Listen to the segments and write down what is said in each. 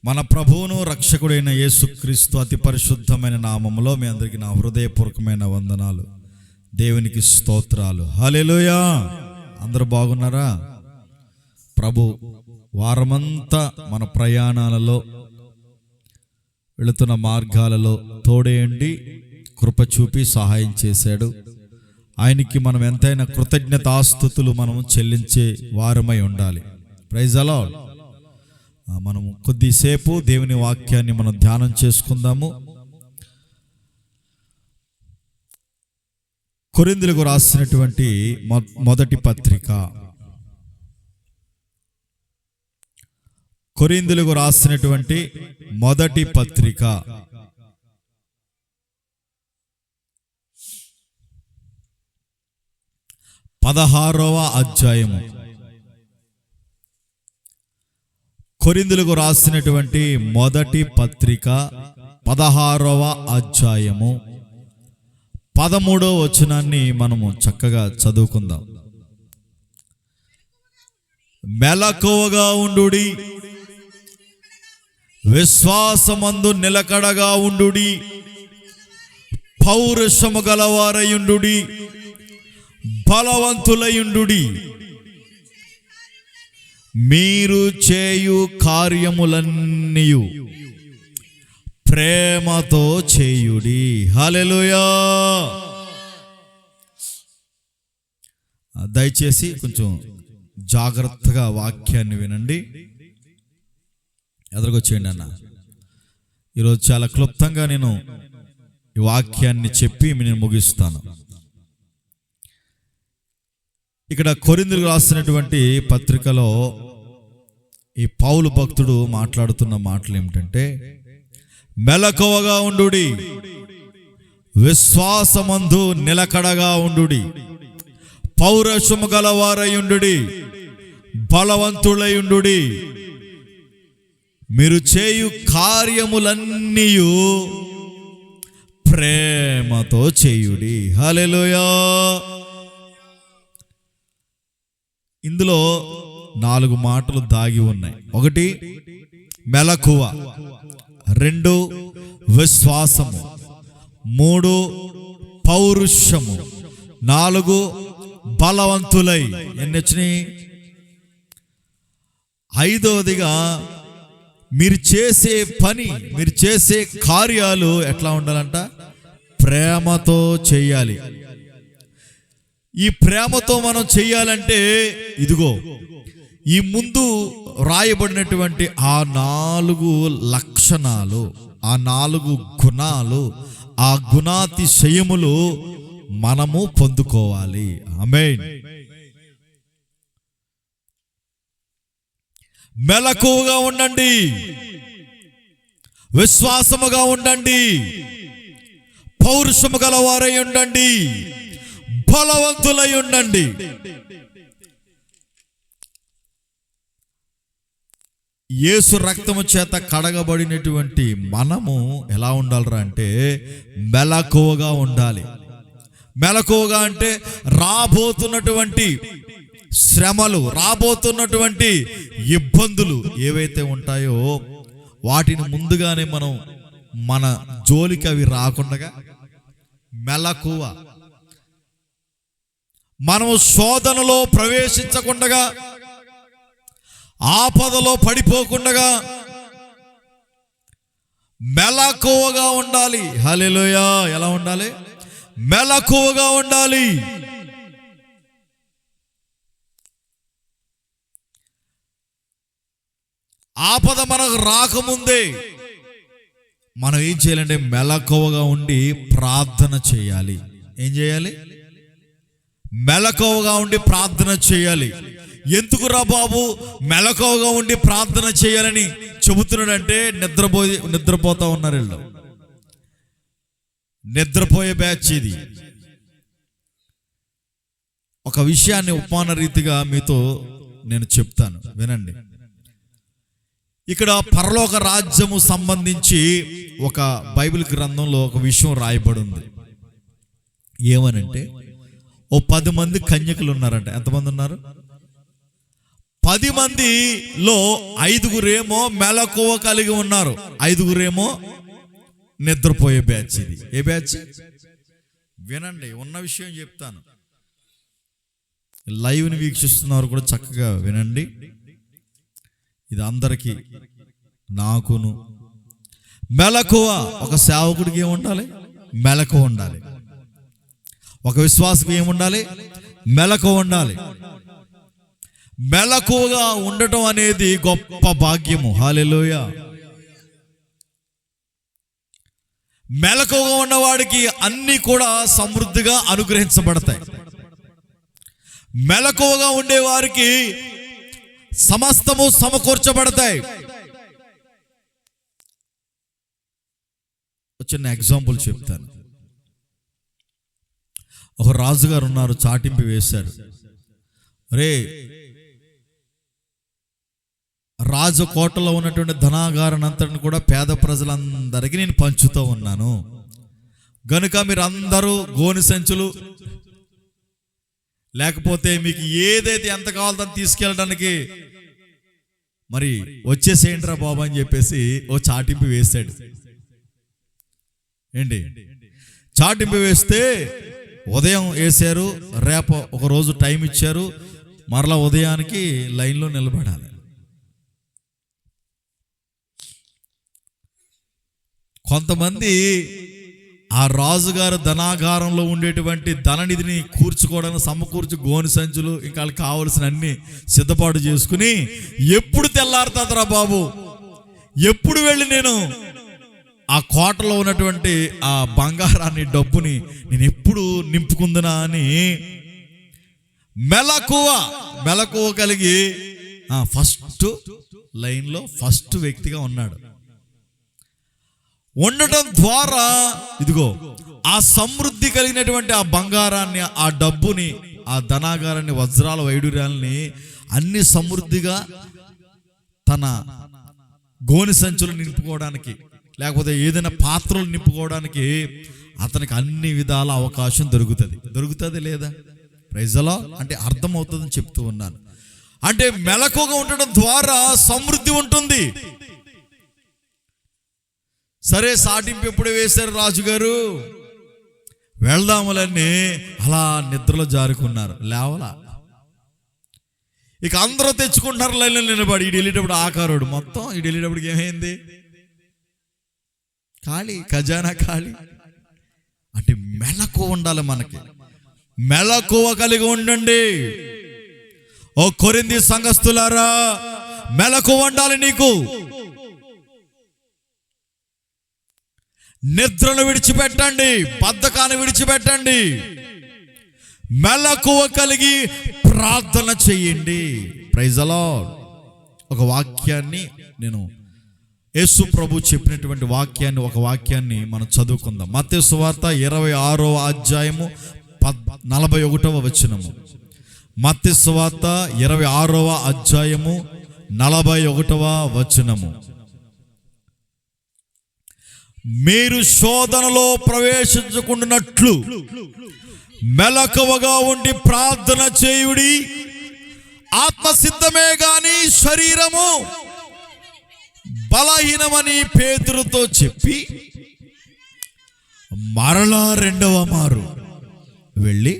మన ప్రభువును రక్షకుడైన యేసుక్రీస్తు అతి పరిశుద్ధమైన నామములో మీ అందరికీ నా హృదయపూర్వకమైన వందనాలు, దేవునికి స్తోత్రాలు. హల్లెలూయా. అందరూ బాగున్నారా? ప్రభు వారమంతా మన ప్రయాణాలలో, వెళుతున్న మార్గాలలో తోడేయండి, కృప చూపి సహాయం చేశాడు. ఆయనకి మనం ఎంతైనా కృతజ్ఞతాస్తుతులు మనము చెల్లించే వారమై ఉండాలి. Praise the Lord. మనం కొద్దిసేపు దేవుని వాక్యాన్ని మనం ధ్యానం చేసుకుందాము. కొరింథీయులకు రాసినటువంటి మొదటి పత్రిక, కొరింథీయులకు రాసినటువంటి మొదటి పత్రిక 16వ అధ్యాయము. కొరింథీయులకు రాసినటువంటి మొదటి పత్రిక 16వ అధ్యాయము 13వ వచనాన్ని మనము చక్కగా చదువుకుందాం. మెలకువగా ఉండుడి, విశ్వాసమందు నిలకడగా ఉండుడి, పౌరుషము గలవారయుండుడి, బలవంతులయుండుడి. మీరు చేయు కార్యములన్నీయు ప్రేమతో చేయుడి. హల్లెలూయా. దయచేసి కొంచెం జాగ్రత్తగా వాక్యాన్ని వినండి. ఎదురుకొచ్చేయండి అన్న. ఈరోజు చాలా క్లుప్తంగా నేను ఈ వాక్యాన్ని చెప్పి నేను ముగిస్తాను. ఇక్కడ కొరింథీయులకు రాసినటువంటి పత్రికలో ఈ పౌలు భక్తుడు మాట్లాడుతున్న మాటలు ఏమిటంటే, మెలకువగా ఉండుడి, విశ్వాసమందు నిలకడగా ఉండుడి, పౌరుషము గలవారయుండుడి, బలవంతులయుండుడి. మీరు చేయు కార్యములన్నీయు ప్రేమతో చేయుడి. హల్లెలూయా. ఇందులో 4 మాటలు దాగి ఉన్నాయి. 1 మెలకువ, 2 విశ్వాసము, 3 పౌరుషము, 4 బలవంతులై. ఎన్ని వచ్చినాయి? 5వదిగా మీరు చేసే పని, మీరు చేసే కార్యాలు ఎట్లా ఉండాలంట? ప్రేమతో చేయాలి. ఈ ప్రేమతో మనం చెయ్యాలంటే ఇదిగో ఈ ముందు రాయబడినటువంటి ఆ 4 లక్షణాలు, ఆ 4 గుణాలు, ఆ గుణాతిశయములు మనము పొందుకోవాలి. ఆమేన్. మెలకువగా ఉండండి, విశ్వాసముగా ఉండండి, పౌరుషము గలవారై ఉండండి, బలవంతులై ఉండండి. యేసు రక్తము చేత కడగబడినటువంటి మనము ఎలా ఉండాలిరా అంటే మెలకువగా ఉండాలి. మెలకువగా అంటే రాబోతున్నటువంటి శ్రమలు, రాబోతున్నటువంటి ఇబ్బందులు ఏవైతే ఉంటాయో వాటిని ముందుగానే మనం మన జోలికి అవి రాకుండా మెలకువ, మనము శోధనలో ప్రవేశించకుండా, ఆపదలో పడిపోకుండా మెలకువగా ఉండాలి. హల్లెలూయా. ఎలా ఉండాలి? మెలకువగా ఉండాలి. ఆపద మనకు రాకముందే మనం ఏం చేయాలంటే మెలకువగా ఉండి ప్రార్థన చేయాలి. ఏం చేయాలి? మెలకువగా ఉండి ప్రార్థన చేయాలి. ఎందుకురా బాబు మెలకువగా ఉండి ప్రార్థన చేయాలని చెబుతున్నాడంటే నిద్రపోతా ఉన్నారు వీళ్ళు. నిద్రపోయే బ్యాచ్ ఇది. ఒక విషయాన్ని ఉపమాన రీతిగా మీతో నేను చెప్తాను, వినండి. ఇక్కడ పరలోక రాజ్యము సంబంధించి ఒక బైబిల్ గ్రంథంలో ఒక విషయం రాయబడి ఉంది. ఏమనంటే, ఓ 10 మంది కన్యకులు ఉన్నారంట. ఎంతమంది ఉన్నారు? 10 మందిలో 5 మెలకువ కలిగి ఉన్నారు, 5 నిద్రపోయే బ్యాచ్. ఇది ఏ బ్యాచ్? వినండి, ఉన్న విషయం చెప్తాను. లైవ్ని వీక్షిస్తున్నారు కూడా చక్కగా వినండి. ఇది అందరికీ, నాకును. మెలకువ, ఒక సేవకుడికి ఏముండాలి? మెలకువ ఉండాలి. ఒక విశ్వాసకి ఏముండాలి? మెలకువ ఉండాలి. మెలకువగా ఉండటం అనేది గొప్ప భాగ్యము. హల్లెలూయా. మెలకువగా ఉన్నవాడికి అన్నీ కూడా సమృద్ధిగా అనుగ్రహించబడతాయి. మెలకువగా ఉండేవారికి సమస్తము సమకూర్చబడతాయి. చిన్న ఎగ్జాంపుల్ చెప్తాను. ఒక రాజుగారు ఉన్నారు, చాటింపు వేశారు. రే, రాజకోటలో ఉన్నటువంటి ధనాగారాన్ని అంతటిని కూడా పేద ప్రజలందరికీ నేను పంచుతూ ఉన్నాను గనుక మీరు అందరూ గోని సంచులు లేకపోతే మీకు ఏదైతే ఎంత కావాలో దాన్ని తీసుకెళ్ళడానికి మరి వచ్చేసేయండిరా బాబు అని చెప్పేసి ఓ చాటింపు వేశాడు. ఏంటి చాటింపు వేస్తే ఉదయం వేశారు, రేపు ఒక రోజు టైం ఇచ్చారు, మరలా ఉదయానికి లైన్లో నిలబడాలి. కొంతమంది ఆ రాజుగారు ధనాగారంలో ఉండేటువంటి ధననిధిని కూర్చుకోవడానికి సమకూర్చి గోని సంచులు ఇంకా వాళ్ళకి కావలసిన అన్ని సిద్ధపాటు చేసుకుని ఎప్పుడు తెల్లారుతుందిరా బాబు, ఎప్పుడు వెళ్ళి నేను ఆ కోటలో ఉన్నటువంటి ఆ బంగారాన్ని డబ్బుని నేను ఎప్పుడు నింపుకుందునా అని మెలకువ కలిగి ఫస్ట్ లైన్లో ఫస్ట్ వ్యక్తిగా ఉన్నాడు. ఉండటం ద్వారా ఇదిగో ఆ సమృద్ధి కలిగినటువంటి ఆ బంగారాన్ని, ఆ డబ్బుని, ఆ ధనాగారాన్ని, వజ్రాల వైడూర్యాలని అన్ని సమృద్ధిగా తన గోని సంచులు నింపుకోవడానికి లేకపోతే ఏదైనా పాత్రలు నింపుకోవడానికి అతనికి అన్ని విధాల అవకాశం దొరుకుతుంది లేదా? Praise the Lord. అంటే అర్థమవుతుందని చెప్తూ ఉన్నాను. అంటే మెలకువగా ఉండడం ద్వారా సమృద్ధి ఉంటుంది. సరే, సాటింపు ఎప్పుడు వేశారు రాజుగారు? వెళ్దాములని అలా నిద్రలో జారుకున్నారు, లేవలా. ఇక అందరూ తెచ్చుకుంటున్నారు లైన్లో నిలబడి. ఈడు వెళ్ళేటప్పుడు ఆకారుడు మొత్తం, ఈడు వెళ్ళేటప్పటికి ఏమైంది? ఖాళీ, ఖజానా ఖాళీ. అంటే మెలకువ ఉండాలి మనకి, మెలకువ కలిగి ఉండండి. ఓ కొరింథీ సంఘస్థులారా, మెలకువ ఉండాలి నీకు. నిద్రను విడిచిపెట్టండి, బద్ధకాన్ని విడిచిపెట్టండి, మెలకువ కలిగి ప్రార్థన చేయండి. Praise the Lord. ఒక వాక్యాన్ని నేను యేసు ప్రభు చెప్పినటువంటి వాక్యాన్ని, ఒక వాక్యాన్ని మనం చదువుకుందాం. మత్తయి సువార్త 26వ అధ్యాయము 41వ వచనము. మత్తయి సువార్త 26వ అధ్యాయము 41వ వచనము. మీరు శోధనలో ప్రవేశించకుండానట్లు మెలకువగా ఉండి ప్రార్థన చేయుడి. ఆత్మసిద్ధమే గాని శరీరము బలహీనమని పేతురుతో చెప్పి మరలా 2వ మారు వెళ్ళి,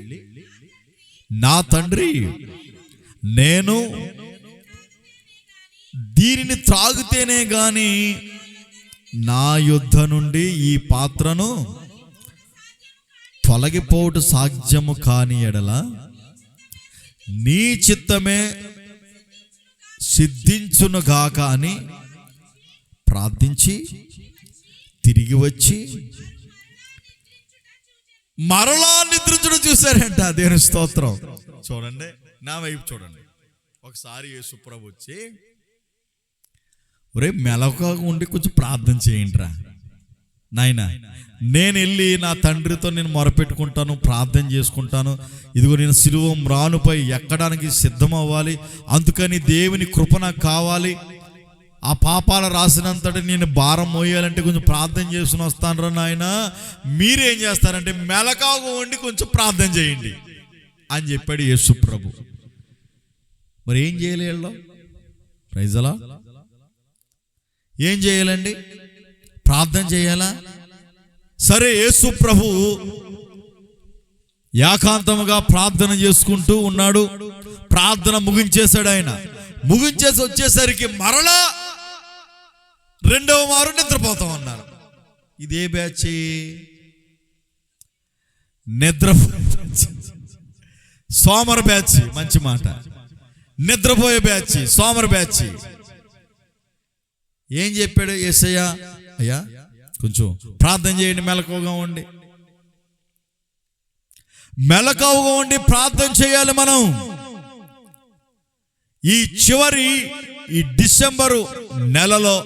నా తండ్రి, నేను దీనిని త్రాగితేనే గాని నా యుద్ధ నుండి ఈ పాత్రను తొలగిపోవుట సాధ్యము కాని ఎడల నీ చిత్తమే సిద్ధించునుగాక అని ప్రార్థించి తిరిగి వచ్చి మరలా నిద్రించుడు చూశారంట. దేవుని స్తోత్రం. చూడండి, నా వైపు చూడండి. ఒకసారి యేసు ప్రభు వచ్చి, ఒరే మెలకువగా ఉండి కొంచెం ప్రార్థన చేయండిరా నాయన, నేను వెళ్ళి నా తండ్రితో నేను మొరపెట్టుకుంటాను, ప్రార్థన చేసుకుంటాను. ఇదిగో నేను సిలువ మ్రానుపై ఎక్కడానికి సిద్ధం అవ్వాలి, అందుకని దేవుని కృప నాకు కావాలి. ఆ పాపాల రాసినంతటి నేను భారం మోయాలంటే కొంచెం ప్రార్థన చేసుకుని వస్తాను రా నాయన. మీరేం చేస్తారంటే మెలకువగా ఉండి కొంచెం ప్రార్థన చేయండి అని చెప్పాడు యేసు ప్రభు. మరి ఏం చేయాలి వీళ్ళు? ప్రైజ్ అలా ఏం చేయాలండి? ప్రార్థన చేయాలా? సరే, యేసు ప్రభు ఏకాంతముగా ప్రార్థన చేసుకుంటూ ఉన్నాడు. ప్రార్థన ముగించేశాడు. ఆయన ముగించేసి వచ్చేసరికి మరలా రెండవ మారు నిద్రపోతాం అన్నారు. ఇదే బ్యాచ్, సోమర బ్యాచ్. మంచి మాట, నిద్రపోయే బ్యాచ్, సోమర బ్యాచ్. ఏం చెప్పాడు యేసయ్య? అయ్యా కొంచెం ప్రార్థన చేయండి, మెలకువగా ఉండి, మెలకువగా ఉండి ప్రార్థన చేయాలి. మనం ఈ చివరి ఈ డిసెంబరు నెలలో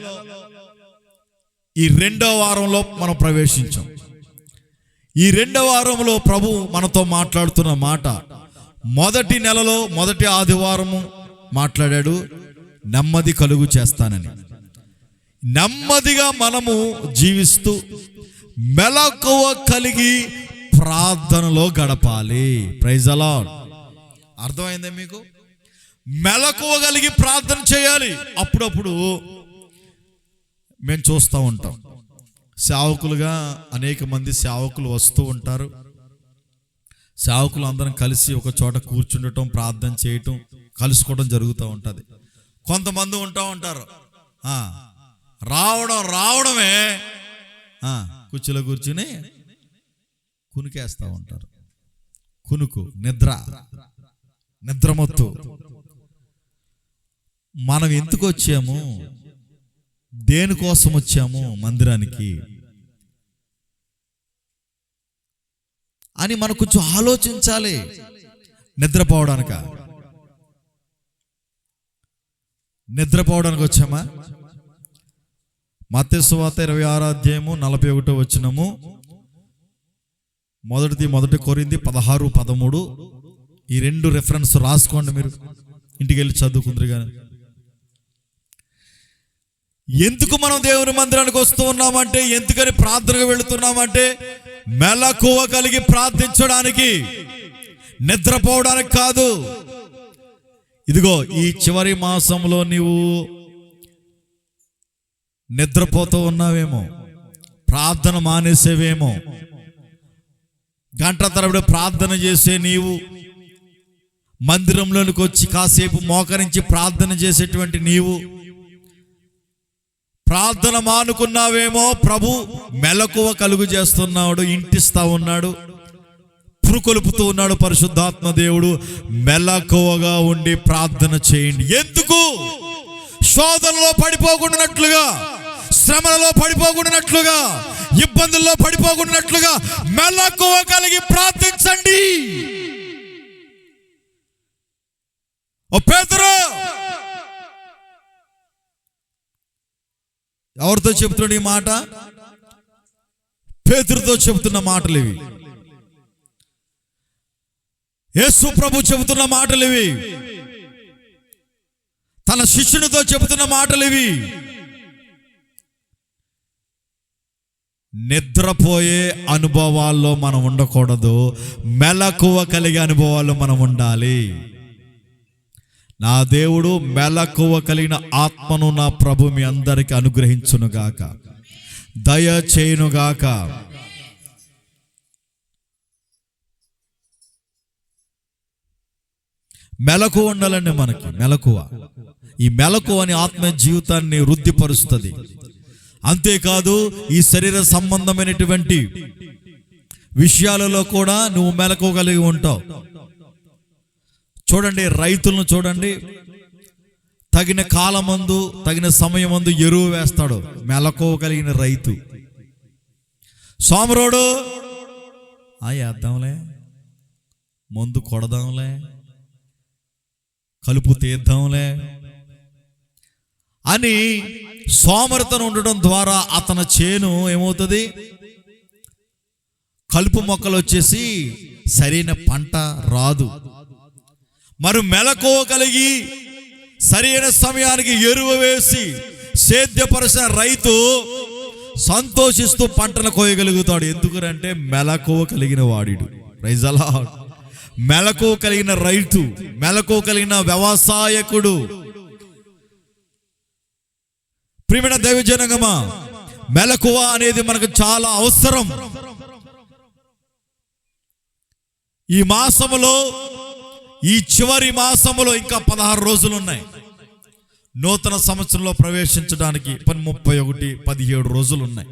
ఈ 2వ వారంలో మనం ప్రవేశించాం. ఈ 2వ వారంలో ప్రభు మనతో మాట్లాడుతున్న మాట, మొదటి నెలలో మొదటి ఆదివారము మాట్లాడాడు, నెమ్మది కలుగు చేస్తానని. నెమ్మదిగా మనము జీవిస్తూ మెలకువ కలిగి ప్రార్థనలో గడపాలి. Praise the Lord. అర్థమైందా మీకు? మెలకువ కలిగి ప్రార్థన చేయాలి. అప్పుడప్పుడు మేము చూస్తూ ఉంటాం, సేవకులుగా అనేక మంది సేవకులు వస్తూ ఉంటారు. సేవకులు అందరం కలిసి ఒక చోట కూర్చుండటం, ప్రార్థన చేయటం, కలుసుకోవడం జరుగుతూ ఉంటుంది. కొంతమంది ఉంటారు, రావడమే కుర్చీలో కూర్చుని కునికేస్తూ ఉంటారు. కునుకు, నిద్రమత్తు. మనం ఎందుకు వచ్చాము, దేనికోసం వచ్చాము మందిరానికి అని మనం కొంచెం ఆలోచించాలి. నిద్రపోవడానికి వచ్చామా? మత్తయి సువార్త 26వ అధ్యాయము 41వ వచనము, మొదటి కొరింథీ 16:13. ఈ 2 రెఫరెన్స్ రాసుకోండి, మీరు ఇంటికి వెళ్ళి చదువుకుందరు. కానీ ఎందుకు మనం దేవుని మందిరానికి వస్తూ ఉన్నామంటే, ఎందుకని ప్రార్థనకు వెళుతున్నామంటే, మెలకువ కలిగి ప్రార్థించడానికి, నిద్రపోవడానికి కాదు. ఇదిగో ఈ చివరి మాసంలో నీవు నిద్రపోతూ ఉన్నావేమో, ప్రార్థన మానేసేవేమో, గంట తరబడి ప్రార్థన చేసే నీవు, మందిరంలోనికి వచ్చి కాసేపు మోకరించి ప్రార్థన చేసేటువంటి నీవు ప్రార్థన మానుకున్నావేమో. ప్రభు మెలకువ కలుగు చేస్తున్నాడు, ఇంటిస్తా ఉన్నాడు, పురుకొలుపుతూ ఉన్నాడు పరిశుద్ధాత్మ దేవుడు. మెలకువగా ఉండి ప్రార్థన చేయండి. ఎందుకు? శోధనలో పడిపోకుండానట్లుగా, శ్రమలలో పడిపోకుండానట్లుగా, ఇబ్బందుల్లో పడిపోకుండానట్లుగా మెలకువ కలిగి ప్రార్థించండి. ఓ పేతురు, ఎవరితో చెబుతున్నాడు ఈ మాట? పేతురుతో చెబుతున్న మాటలు ఇవి. యేసు ప్రభు చెబుతున్న మాటలు ఇవి. తన శిష్యునితో చెబుతున్న మాటలు ఇవి. నిద్రపోయే అనుభవాల్లో మనం ఉండకూడదు, మెలకువ కలిగే అనుభవాల్లో మనం ఉండాలి. నా దేవుడు మెలకువ కలిగిన ఆత్మను నా ప్రభు మీ అందరికీ అనుగ్రహించునుగాక, దయచేయునుగాక. మెలకువ ఉండాలండి మనకి. మెలకువ, ఈ మెలకువ అని ఆత్మ జీవితాన్ని వృద్ధిపరుస్తుంది. అంతేకాదు, ఈ శరీర సంబంధమైనటువంటి విషయాలలో కూడా నువ్వు మెలకువ కలిగి ఉంటావు. చూడండి, రైతులను చూడండి, తగిన కాలమందు తగిన సమయమందు ఎరువు వేస్తాడు మెలకువ కలిగిన రైతు. సోమరోడు వేద్దాంలే, మందు కొడదాంలే, కలుపు తీద్దాంలే అని సోమరితనం ఉండడం ద్వారా అతని చేను ఏమవుతుంది? కలుపు మొక్కలు వచ్చేసి సరైన పంట రాదు. మరి మెలకువ కలిగి సరైన సమయానికి ఎరువు వేసి సేద్యపరిచిన రైతు సంతోషిస్తూ పంటను కోయగలుగుతాడు. ఎందుకంటే మెలకువ కలిగిన వాడు. Praise the Lord. మెలకువ కలిగిన రైతు, మెలకువ కలిగిన వ్యవసాయకుడు. ప్రియమైన దైవజనమా, మెలకువ అనేది మనకు చాలా అవసరం. ఈ మాసములో, ఈ చివరి మాసములో ఇంకా 16 రోజులు ఉన్నాయి. నూతన సంవత్సరంలో ప్రవేశించడానికి 31, 17 రోజులు ఉన్నాయి.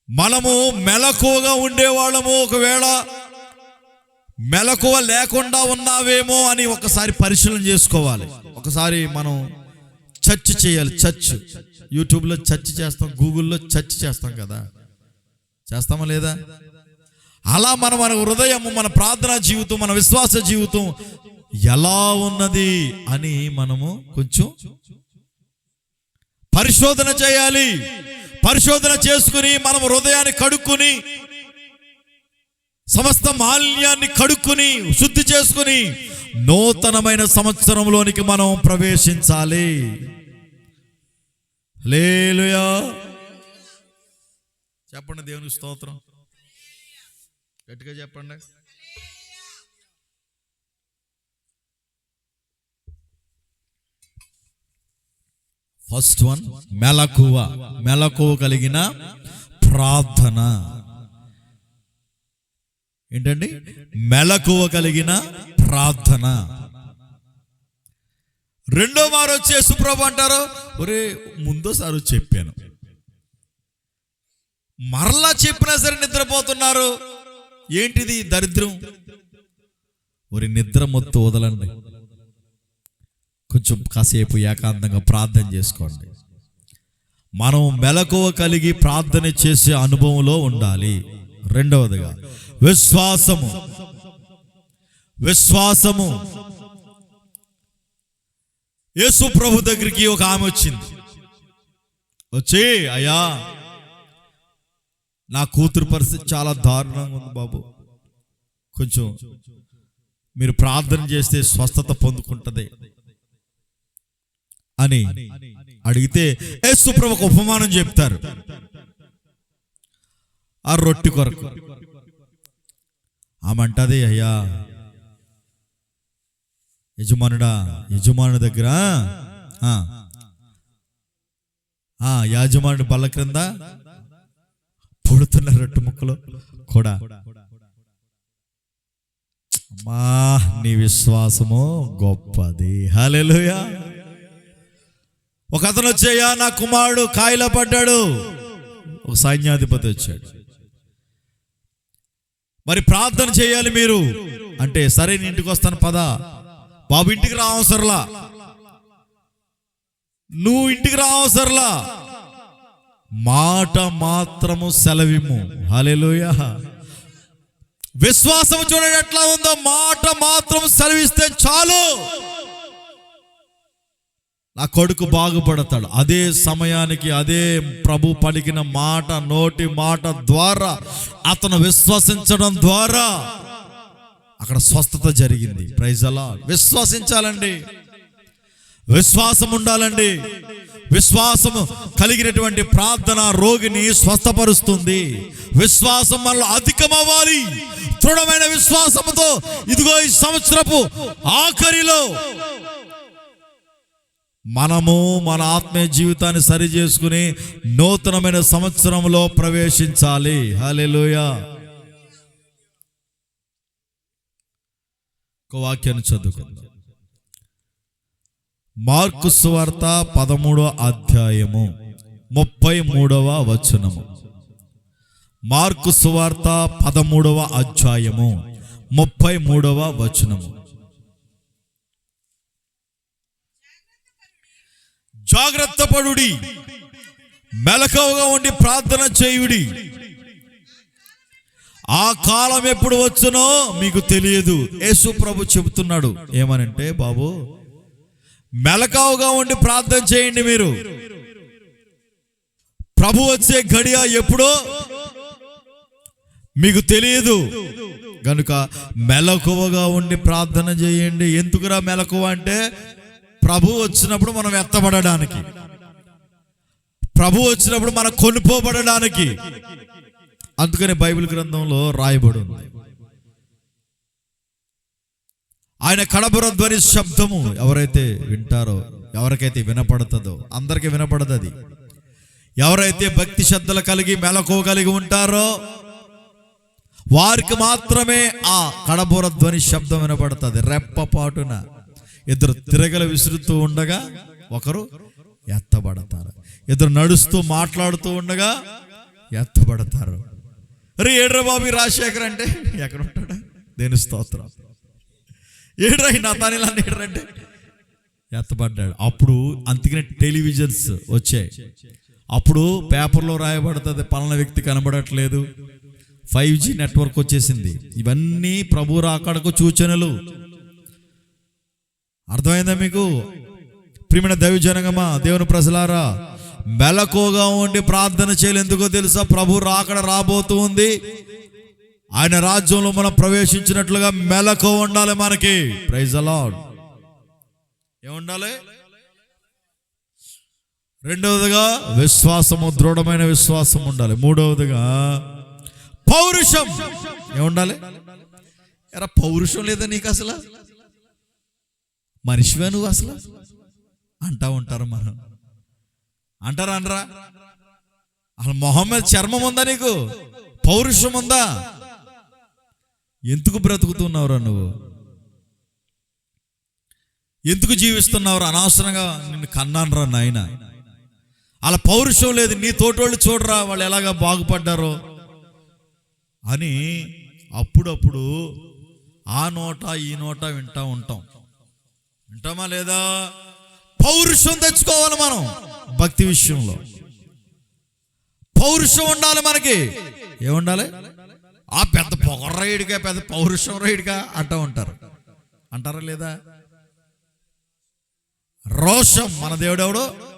మనము మెలకువగా ఉండేవాళ్ళము, ఒకవేళ మెలకువ లేకుండా ఉన్నావేమో అని ఒకసారి పరిశీలన చేసుకోవాలి. ఒకసారి మనం చర్చ్ చేయాలి. చర్చ్, యూట్యూబ్లో చర్చ్ చేస్తాం, గూగుల్లో చర్చ్ చేస్తాం కదా, చేస్తామా లేదా? అలా మన హృదయం, మన ప్రార్థనా జీవితం, మన విశ్వాస జీవితం ఎలా ఉన్నది అని మనము కొంచెం పరిశోధన చేయాలి. పరిశోధన చేసుకుని మనం హృదయాన్ని కడుక్కుని, సమస్త మాలిన్యాన్ని కడుక్కుని, శుద్ధి చేసుకుని నూతనమైన సంవత్సరంలోనికి మనం ప్రవేశించాలి. హల్లెలూయా చెప్పండి. దేవునికి స్తోత్రం. గట్టిగా చెప్పండి. ఫస్ట్ వన్, మెలకువ. మెలకువ కలిగిన ప్రార్థన. ఏంటండి? మెలకువ కలిగిన ప్రార్థన. రెండో మారు వచ్చి యేసుప్రభు అంటారు, ఒరే ముందోసారి చెప్పాను, మరలా చెప్పినా సరే నిద్రపోతున్నారు, ఏంటిది దరిద్రం? ఒరే నిద్ర మొత్తం వదలండి, కొంచెం కాసేపు ఏకాంతంగా ప్రార్థన చేసుకోండి. మనం మెలకువ కలిగి ప్రార్థన చేసే అనుభవంలో ఉండాలి. రెండవదిగా విశ్వాసము. విశ్వాసము. యేసు ప్రభు దగ్గరికి ఒక ఆమె వచ్చింది. వచ్చి, అయ్యా నా కూతురు పరిస్థితి చాలా దారుణంగా ఉంది బాబు, కొంచెం మీరు ప్రార్థన చేస్తే స్వస్థత పొందుకుంటది అని అడిగితే యేసు ప్రభు ఒక ఉపమానం చెప్తారు. ఆ రొట్టె కొరకు ఆమె అంటది, అయ్యా యజమానుడి దగ్గర యాజమానుడి బల్ల క్రింద పుడుతున్న రొట్టె ముక్కలు కూడా, అమ్మా నీ విశ్వాసము గొప్పది. హల్లెలూయా. ఒక అతను వచ్చాయా, నా కుమారుడు కాయిలా పడ్డాడు. ఒక సైన్యాధిపతి వచ్చాడు. మరి ప్రార్థన చేయాలి మీరు అంటే, సరే నేను ఇంటికి వస్తాను పదా. బాబు ఇంటికి రావసరలా, నువ్వు ఇంటికి రావసరలా, మాట మాత్రము సెలవిమ్ము. హల్లెలూయా. విశ్వాసం చూడండి ఎట్లా ఉందో, మాట మాత్రం సెలవిస్తే చాలు, నా కొడుకు బాగుపడతాడు. అదే సమయానికి అదే ప్రభు పలికిన మాట, నోటి మాట ద్వారా అతను విశ్వసించడం ద్వారా అక్కడ స్వస్థత జరిగింది. ప్రైజ్ అలార్డ్. విశ్వసించాలండి, విశ్వాసం ఉండాలండి. విశ్వాసము కలిగినటువంటి ప్రార్థన రోగిని స్వస్థపరుస్తుంది. విశ్వాసం మనలో అధికమవ్వాలి. దృఢమైన విశ్వాసముతో ఇదిగో ఈ సంవత్సరపు ఆఖరిలో మనము మన ఆత్మీయ జీవితాన్ని సరి చేసుకుని నూతనమైన సంవత్సరంలో ప్రవేశించాలి. హల్లెలూయా. ఒక వాక్యాన్ని చదువుకుందాం. మార్కు సువార్త 13వ అధ్యాయము 33వ వచనము. మార్కు సువార్త 13వ అధ్యాయము 33వ వచనము. జాగ్రత్త పడుడి, మెలకువగా ఉండి ప్రార్థన చేయుడి. ఆ కాలం ఎప్పుడు వచ్చునో మీకు తెలియదు. యేసు ప్రభు చెబుతున్నాడు. ఏమనంటే, బాబు మెలకువగా ఉండి ప్రార్థన చేయండి. మీరు ప్రభు వచ్చే గడియ ఎప్పుడో మీకు తెలియదు గనుక మెలకువగా ఉండి ప్రార్థన చేయండి. ఎందుకురా మెలకువ అంటే, ప్రభు వచ్చినప్పుడు మనం ఎత్తబడడానికి, ప్రభు వచ్చినప్పుడు మనం కొనుక్కోబడడానికి. అందుకని బైబిల్ గ్రంథంలో రాయబడి ఉంది, ఆయన కడబుర ధ్వని శబ్దము ఎవరైతే వింటారో, ఎవరికైతే వినపడుతుందో, అందరికీ వినపడదు అది. ఎవరైతే భక్తి శ్రద్ధలు కలిగి మెలకువ కలిగి ఉంటారో వారికి మాత్రమే ఆ కడబుర ధ్వని శబ్దం వినపడుతుంది. రెప్పపాటున ఇద్దరు తిరగలు విసురుతూ ఉండగా ఒకరు ఎత్తబడతారు, ఇద్దరు నడుస్తూ మాట్లాడుతూ ఉండగా ఎత్తబడతారు. అరే ఏడ్రా బాబు రాజశేఖర్ అంటే ఎక్కడ ఉంటాడా? దేని స్తోత్రం. ఏడ్రా నతానీలా ఏడ్రంటే ఎత్తబడ్డాడు. అప్పుడు అందుకనే టెలివిజన్స్ వచ్చాయి. అప్పుడు పేపర్లో రాయబడుతుంది పలానా వ్యక్తి కనబడట్లేదు. 5G నెట్వర్క్ వచ్చేసింది. ఇవన్నీ ప్రభు రాకడకు సూచనలు. అర్థమైందా మీకు? ప్రియమైన దైవజనమా, దేవుని ప్రజలారా, మెలకువగా ఉండి ప్రార్థన చేయాలి. ఎందుకో తెలుసా? ప్రభు రాకడ రాబోతూ ఉంది. ఆయన రాజ్యంలో మనం ప్రవేశించినట్లుగా మెలకువ ఉండాలి మనకి. Praise the Lord. ఏముండాలి? రెండవదిగా విశ్వాసము, దృఢమైన విశ్వాసం ఉండాలి. మూడవదిగా పౌరుషం. ఏముండాలి? ఎరా పౌరుషం లేదా నీకు? అసలు మనిషివే నువ్వు అసలు అంటా ఉంటారు. మనం అంటారా? అనరా? అసలు మొహం మీద చర్మం ఉందా నీకు? పౌరుషం ఉందా? ఎందుకు బ్రతుకుతున్నావురా నువ్వు? ఎందుకు జీవిస్తున్నావురా? అనవసరంగా నిన్ను కన్నానరా నాయన. అలా పౌరుషం లేదు. నీ తోటోళ్ళు చూడరా వాళ్ళు ఎలాగా బాగుపడ్డారో అని అప్పుడప్పుడు ఆ నోట ఈ నోట వింటా ఉంటాం. వింటామా లేదా? పౌరుషం తెచ్చుకోవాలి మనం. భక్తి విషయంలో పౌరుషం ఉండాలి మనకి. ఏముండాలి? ఆ పెద్ద పొగర రైడుగా, పెద్ద పౌరుషం రైడుగా అంటూ ఉంటారు. అంటారా లేదా? రోషం. మన దేవుడు ఎవడు?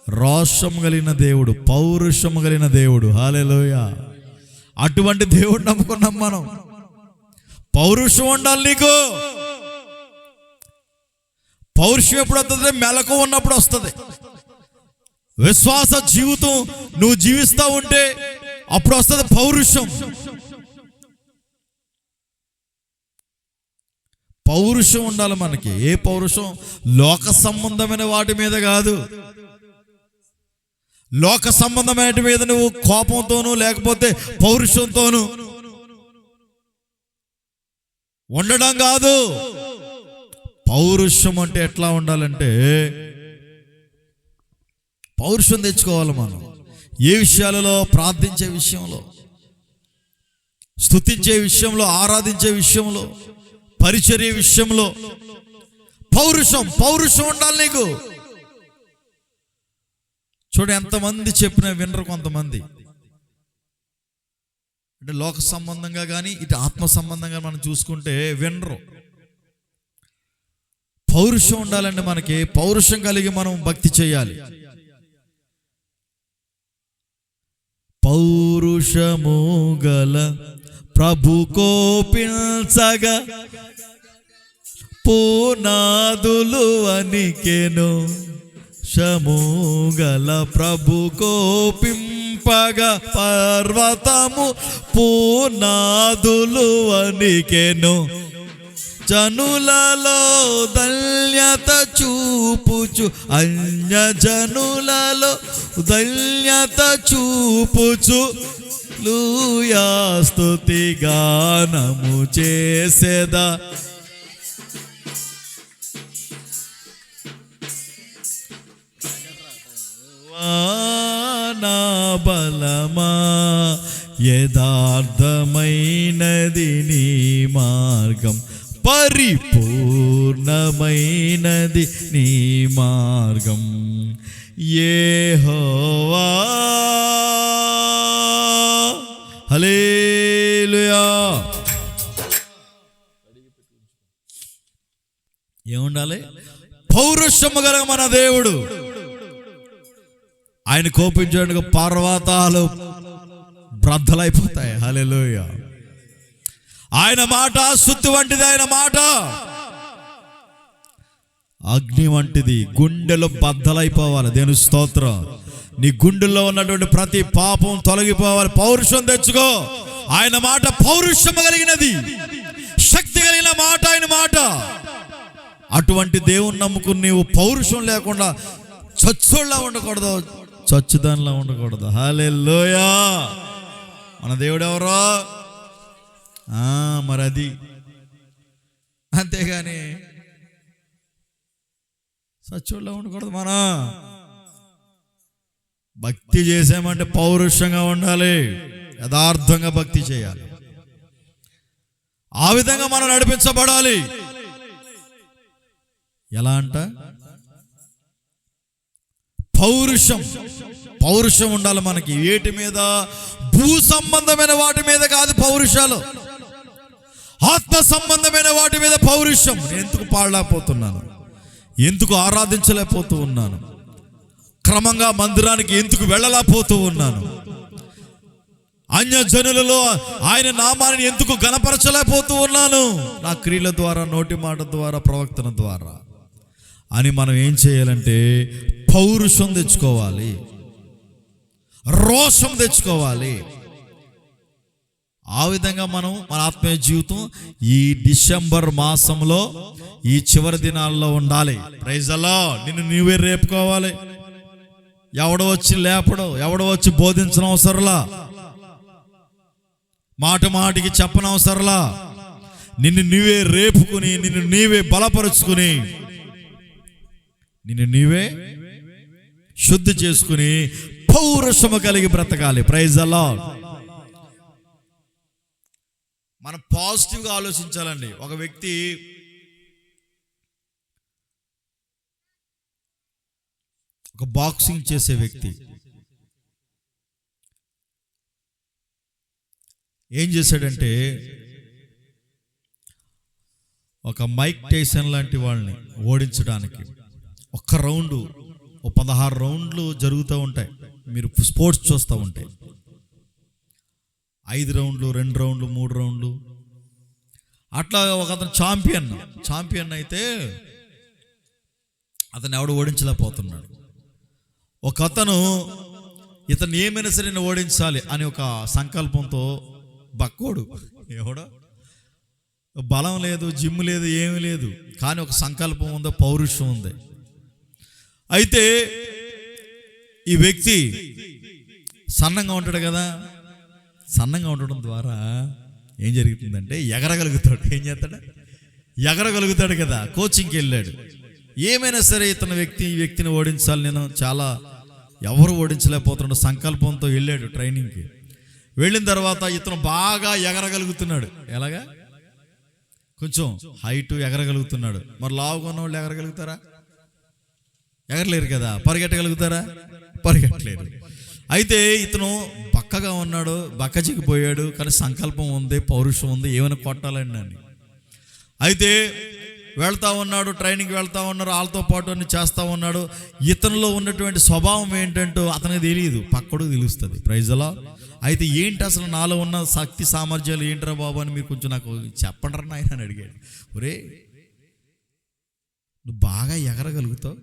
రోషం కలిగిన దేవుడు, పౌరుషం కలిగిన దేవుడు. హల్లెలూయా. అటువంటి దేవుడు నమ్ముకున్నాం మనం. పౌరుషం ఉండాలి నీకు. పౌరుషం ఎప్పుడు వస్తుంది? మెలకు ఉన్నప్పుడు వస్తుంది. విశ్వాస జీవితం నువ్వు జీవిస్తూ ఉంటే అప్పుడు వస్తుంది పౌరుషం. పౌరుషం ఉండాలి మనకి. ఏ పౌరుషం? లోక సంబంధమైన వాటి మీద కాదు. లోక సంబంధమైన మీద నువ్వు కోపంతోనూ లేకపోతే పౌరుషంతోనూ ఉండడం కాదు. పౌరుషం అంటే ఎట్లా ఉండాలంటే, పౌరుషం తెచ్చుకోవాలి మనం. ఏ విషయాలలో? ప్రార్థించే విషయంలో, స్తుతించే విషయంలో, ఆరాధించే విషయంలో, పరిచర్య విషయంలో పౌరుషం ఉండాలి నీకు. చూడు, ఎంతమంది చెప్పినా వినరు కొంతమంది. అంటే లోక సంబంధంగా కానీ ఇటు ఆత్మ సంబంధంగా మనం చూసుకుంటే వినరు. పౌరుషం ఉండాలండి మనకి. పౌరుషం కలిగి మనం భక్తి చేయాలి. పౌరుషము గల ప్రభు కోపించగా పునాదులు వణికెను. శముగల ప్రభు కోపింపగా పర్వతము పునాదులు వణికెను. జనులలో ధన్యత చూపుచు, అన్య జనులలో ధన్యత చూపుచు లూయా స్తుతి గానము చేసేదా. నా బలమా యథార్థమైనది నీ మార్గం, పరిపూర్ణమైనది నీ మార్గం. యెహోవా హల్లెలూయా. ఏముండాలి? పౌరుషము గల మన దేవుడు. ఆయన కోపించడానికి పర్వతాలు బ్రద్దలైపోతాయి. హల్లెలూయా. ఆయన మాట సుత్తి వంటిది. ఆయన మాట అగ్ని వంటిది. గుండెలు బద్దలైపోవాలి. దేవుని స్తోత్రం. నీ గుండెల్లో ఉన్నటువంటి ప్రతి పాపం తొలగిపోవాలి. పౌరుషం తెచ్చుకో. ఆయన మాట పౌరుషం కలిగినది, శక్తి కలిగిన మాట. ఆయన మాట అటువంటి దేవుణ్ణి నమ్ముకుని నీవు పౌరుషం లేకుండా చచ్చోళ్ళ ఉండకూడదు, చచ్చుదానిలా ఉండకూడదు. హల్లెలూయా. మన దేవుడు ఎవరో మరి అది అంతేగాని చచ్చోళ్ళ ఉండకూడదు. మనం భక్తి చేసామంటే పౌరుషంగా ఉండాలి, యథార్థంగా భక్తి చేయాలి. ఆ విధంగా మనం నడిపించబడాలి. ఎలా అంట? పౌరుషం ఉండాలి మనకి. వేటి మీద? భూ సంబంధమైన వాటి మీద కాదు పౌరుషాలు, ఆత్మ సంబంధమైన వాటి మీద పౌరుషం. నేను ఎందుకు పాడలేకపోతున్నాను? ఎందుకు ఆరాధించలేకపోతూ ఉన్నాను? క్రమంగా మందిరానికి ఎందుకు వెళ్ళలేకపోతూ ఉన్నాను? అన్యజనులలో ఆయన నామాన్ని ఎందుకు గణపరచలేకపోతూ ఉన్నాను? నా క్రియల ద్వారా, నోటి మాట ద్వారా, ప్రవక్తన ద్వారా అని మనం ఏం చేయాలంటే పౌరుషం తెచ్చుకోవాలి, రోషం తెచ్చుకోవాలి. ఆ విధంగా మనం మన ఆత్మీయ జీవితం ఈ డిసెంబర్ మాసంలో ఈ చివరి దినాల్లో ఉండాలి. Praise the Lord. నిన్ను నీవే రేపుకోవాలి. ఎవడో వచ్చి లేపడం, ఎవడో వచ్చి బోధించడం అవసరంలా, మాటికి చెప్పనవసరంలా. నిన్ను నీవే రేపుకుని, నిన్ను నీవే బలపరుచుకుని, నిన్ను నీవే శుద్ధి చేసుకుని పౌరుషము కలిగి బ్రతకాలి. Praise the Lord. మనం పాజిటివ్గా ఆలోచించాలండి. ఒక వ్యక్తి ఒక బాక్సింగ్ చేసే వ్యక్తి ఏం చేశాడంటే ఒక మైక్ టైసన్ లాంటి వాళ్ళని ఓడించడానికి ఒక్క రౌండు, 16 రౌండ్లు జరుగుతూ ఉంటాయి. మీరు స్పోర్ట్స్ చూస్తూ ఉంటాయి. 5 రౌండ్లు, 2 రౌండ్లు, 3 రౌండ్లు అట్లా. ఒక అతను ఛాంపియన్ అయితే అతను ఎవడు ఓడించలేకపోతున్నాడు. ఒక అతను ఇతను ఏమైనా సరే నేను ఓడించాలి అని ఒక సంకల్పంతో, బక్కోడు, ఎవడో బలం లేదు, జిమ్ లేదు, ఏమీ లేదు, కానీ ఒక సంకల్పం ఉందో, పౌరుషం ఉంది. అయితే ఈ వ్యక్తి సన్నంగా ఉంటాడు కదా. సన్నంగా ఉండడం ద్వారా ఏం జరుగుతుందంటే ఎగరగలుగుతాడు. ఏం చేస్తాడు? ఎగరగలుగుతాడు కదా. కోచింగ్కి వెళ్ళాడు. ఏమైనా సరే ఈ వ్యక్తిని ఓడించాలి, నేను చాలా ఎవరు ఓడించలేకపోతున్నాడు సంకల్పంతో వెళ్ళాడు ట్రైనింగ్కి. వెళ్ళిన తర్వాత ఇతను బాగా ఎగరగలుగుతున్నాడు. ఎలాగా? కొంచెం హైట్ ఎగరగలుగుతున్నాడు. మరి లావుగా ఉన్న వాళ్ళు ఎగరగలుగుతారా? ఎగరలేరు కదా. పరిగెట్టగలుగుతారా? పరిగెట్టలేరు. అయితే ఇతను బక్కగా ఉన్నాడు, బక్కచిక్కిపోయాడు, కానీ సంకల్పం ఉంది, పౌరుషం ఉంది, ఏమైనా కొట్టాలండి అని. అయితే వెళ్తా ఉన్నాడు, ట్రైనింగ్కి వెళ్తా ఉన్నారు, వాళ్ళతో పాటు అన్ని చేస్తూ ఉన్నాడు. ఇతనిలో ఉన్నటువంటి స్వభావం ఏంటంటో అతనికి తెలియదు, పక్కడు తెలుస్తుంది. Praise the Lord. అయితే ఏంటి అసలు నాలో ఉన్న శక్తి సామర్థ్యాలు ఏంట్రా బాబు అని మీరు కొంచెం నాకు చెప్పండి రా నాయన అని అడిగాడు. ఒరే, నువ్వు బాగా ఎగరగలుగుతావు,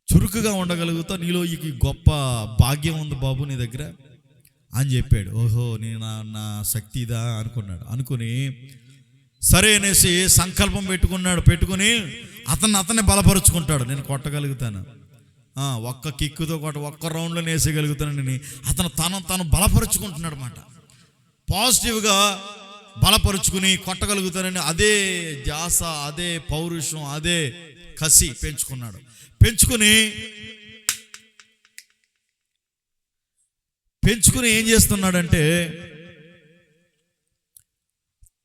చురుకుగా ఉండగలుగుతావు, నీలో ఈ గొప్ప భాగ్యం ఉంది బాబు నీ దగ్గర అని చెప్పాడు. ఓహో, నేను నా శక్తి ఇదా అనుకున్నాడు. అనుకుని సరే అనేసి సంకల్పం పెట్టుకుని అతన్ని బలపరుచుకుంటాడు. నేను కొట్టగలుగుతాను, ఒక్క కిక్కుతో ఒక్క రౌండ్లో వేసేయగలుగుతానని తను బలపరుచుకుంటున్నాడు అన్నమాట. పాజిటివ్గా బలపరుచుకుని కొట్టగలుగుతానని అదే ధ్యాస, అదే పౌరుషం, అదే కసి పెంచుకున్నాడు. పెంచుకుని ఏం చేస్తున్నాడంటే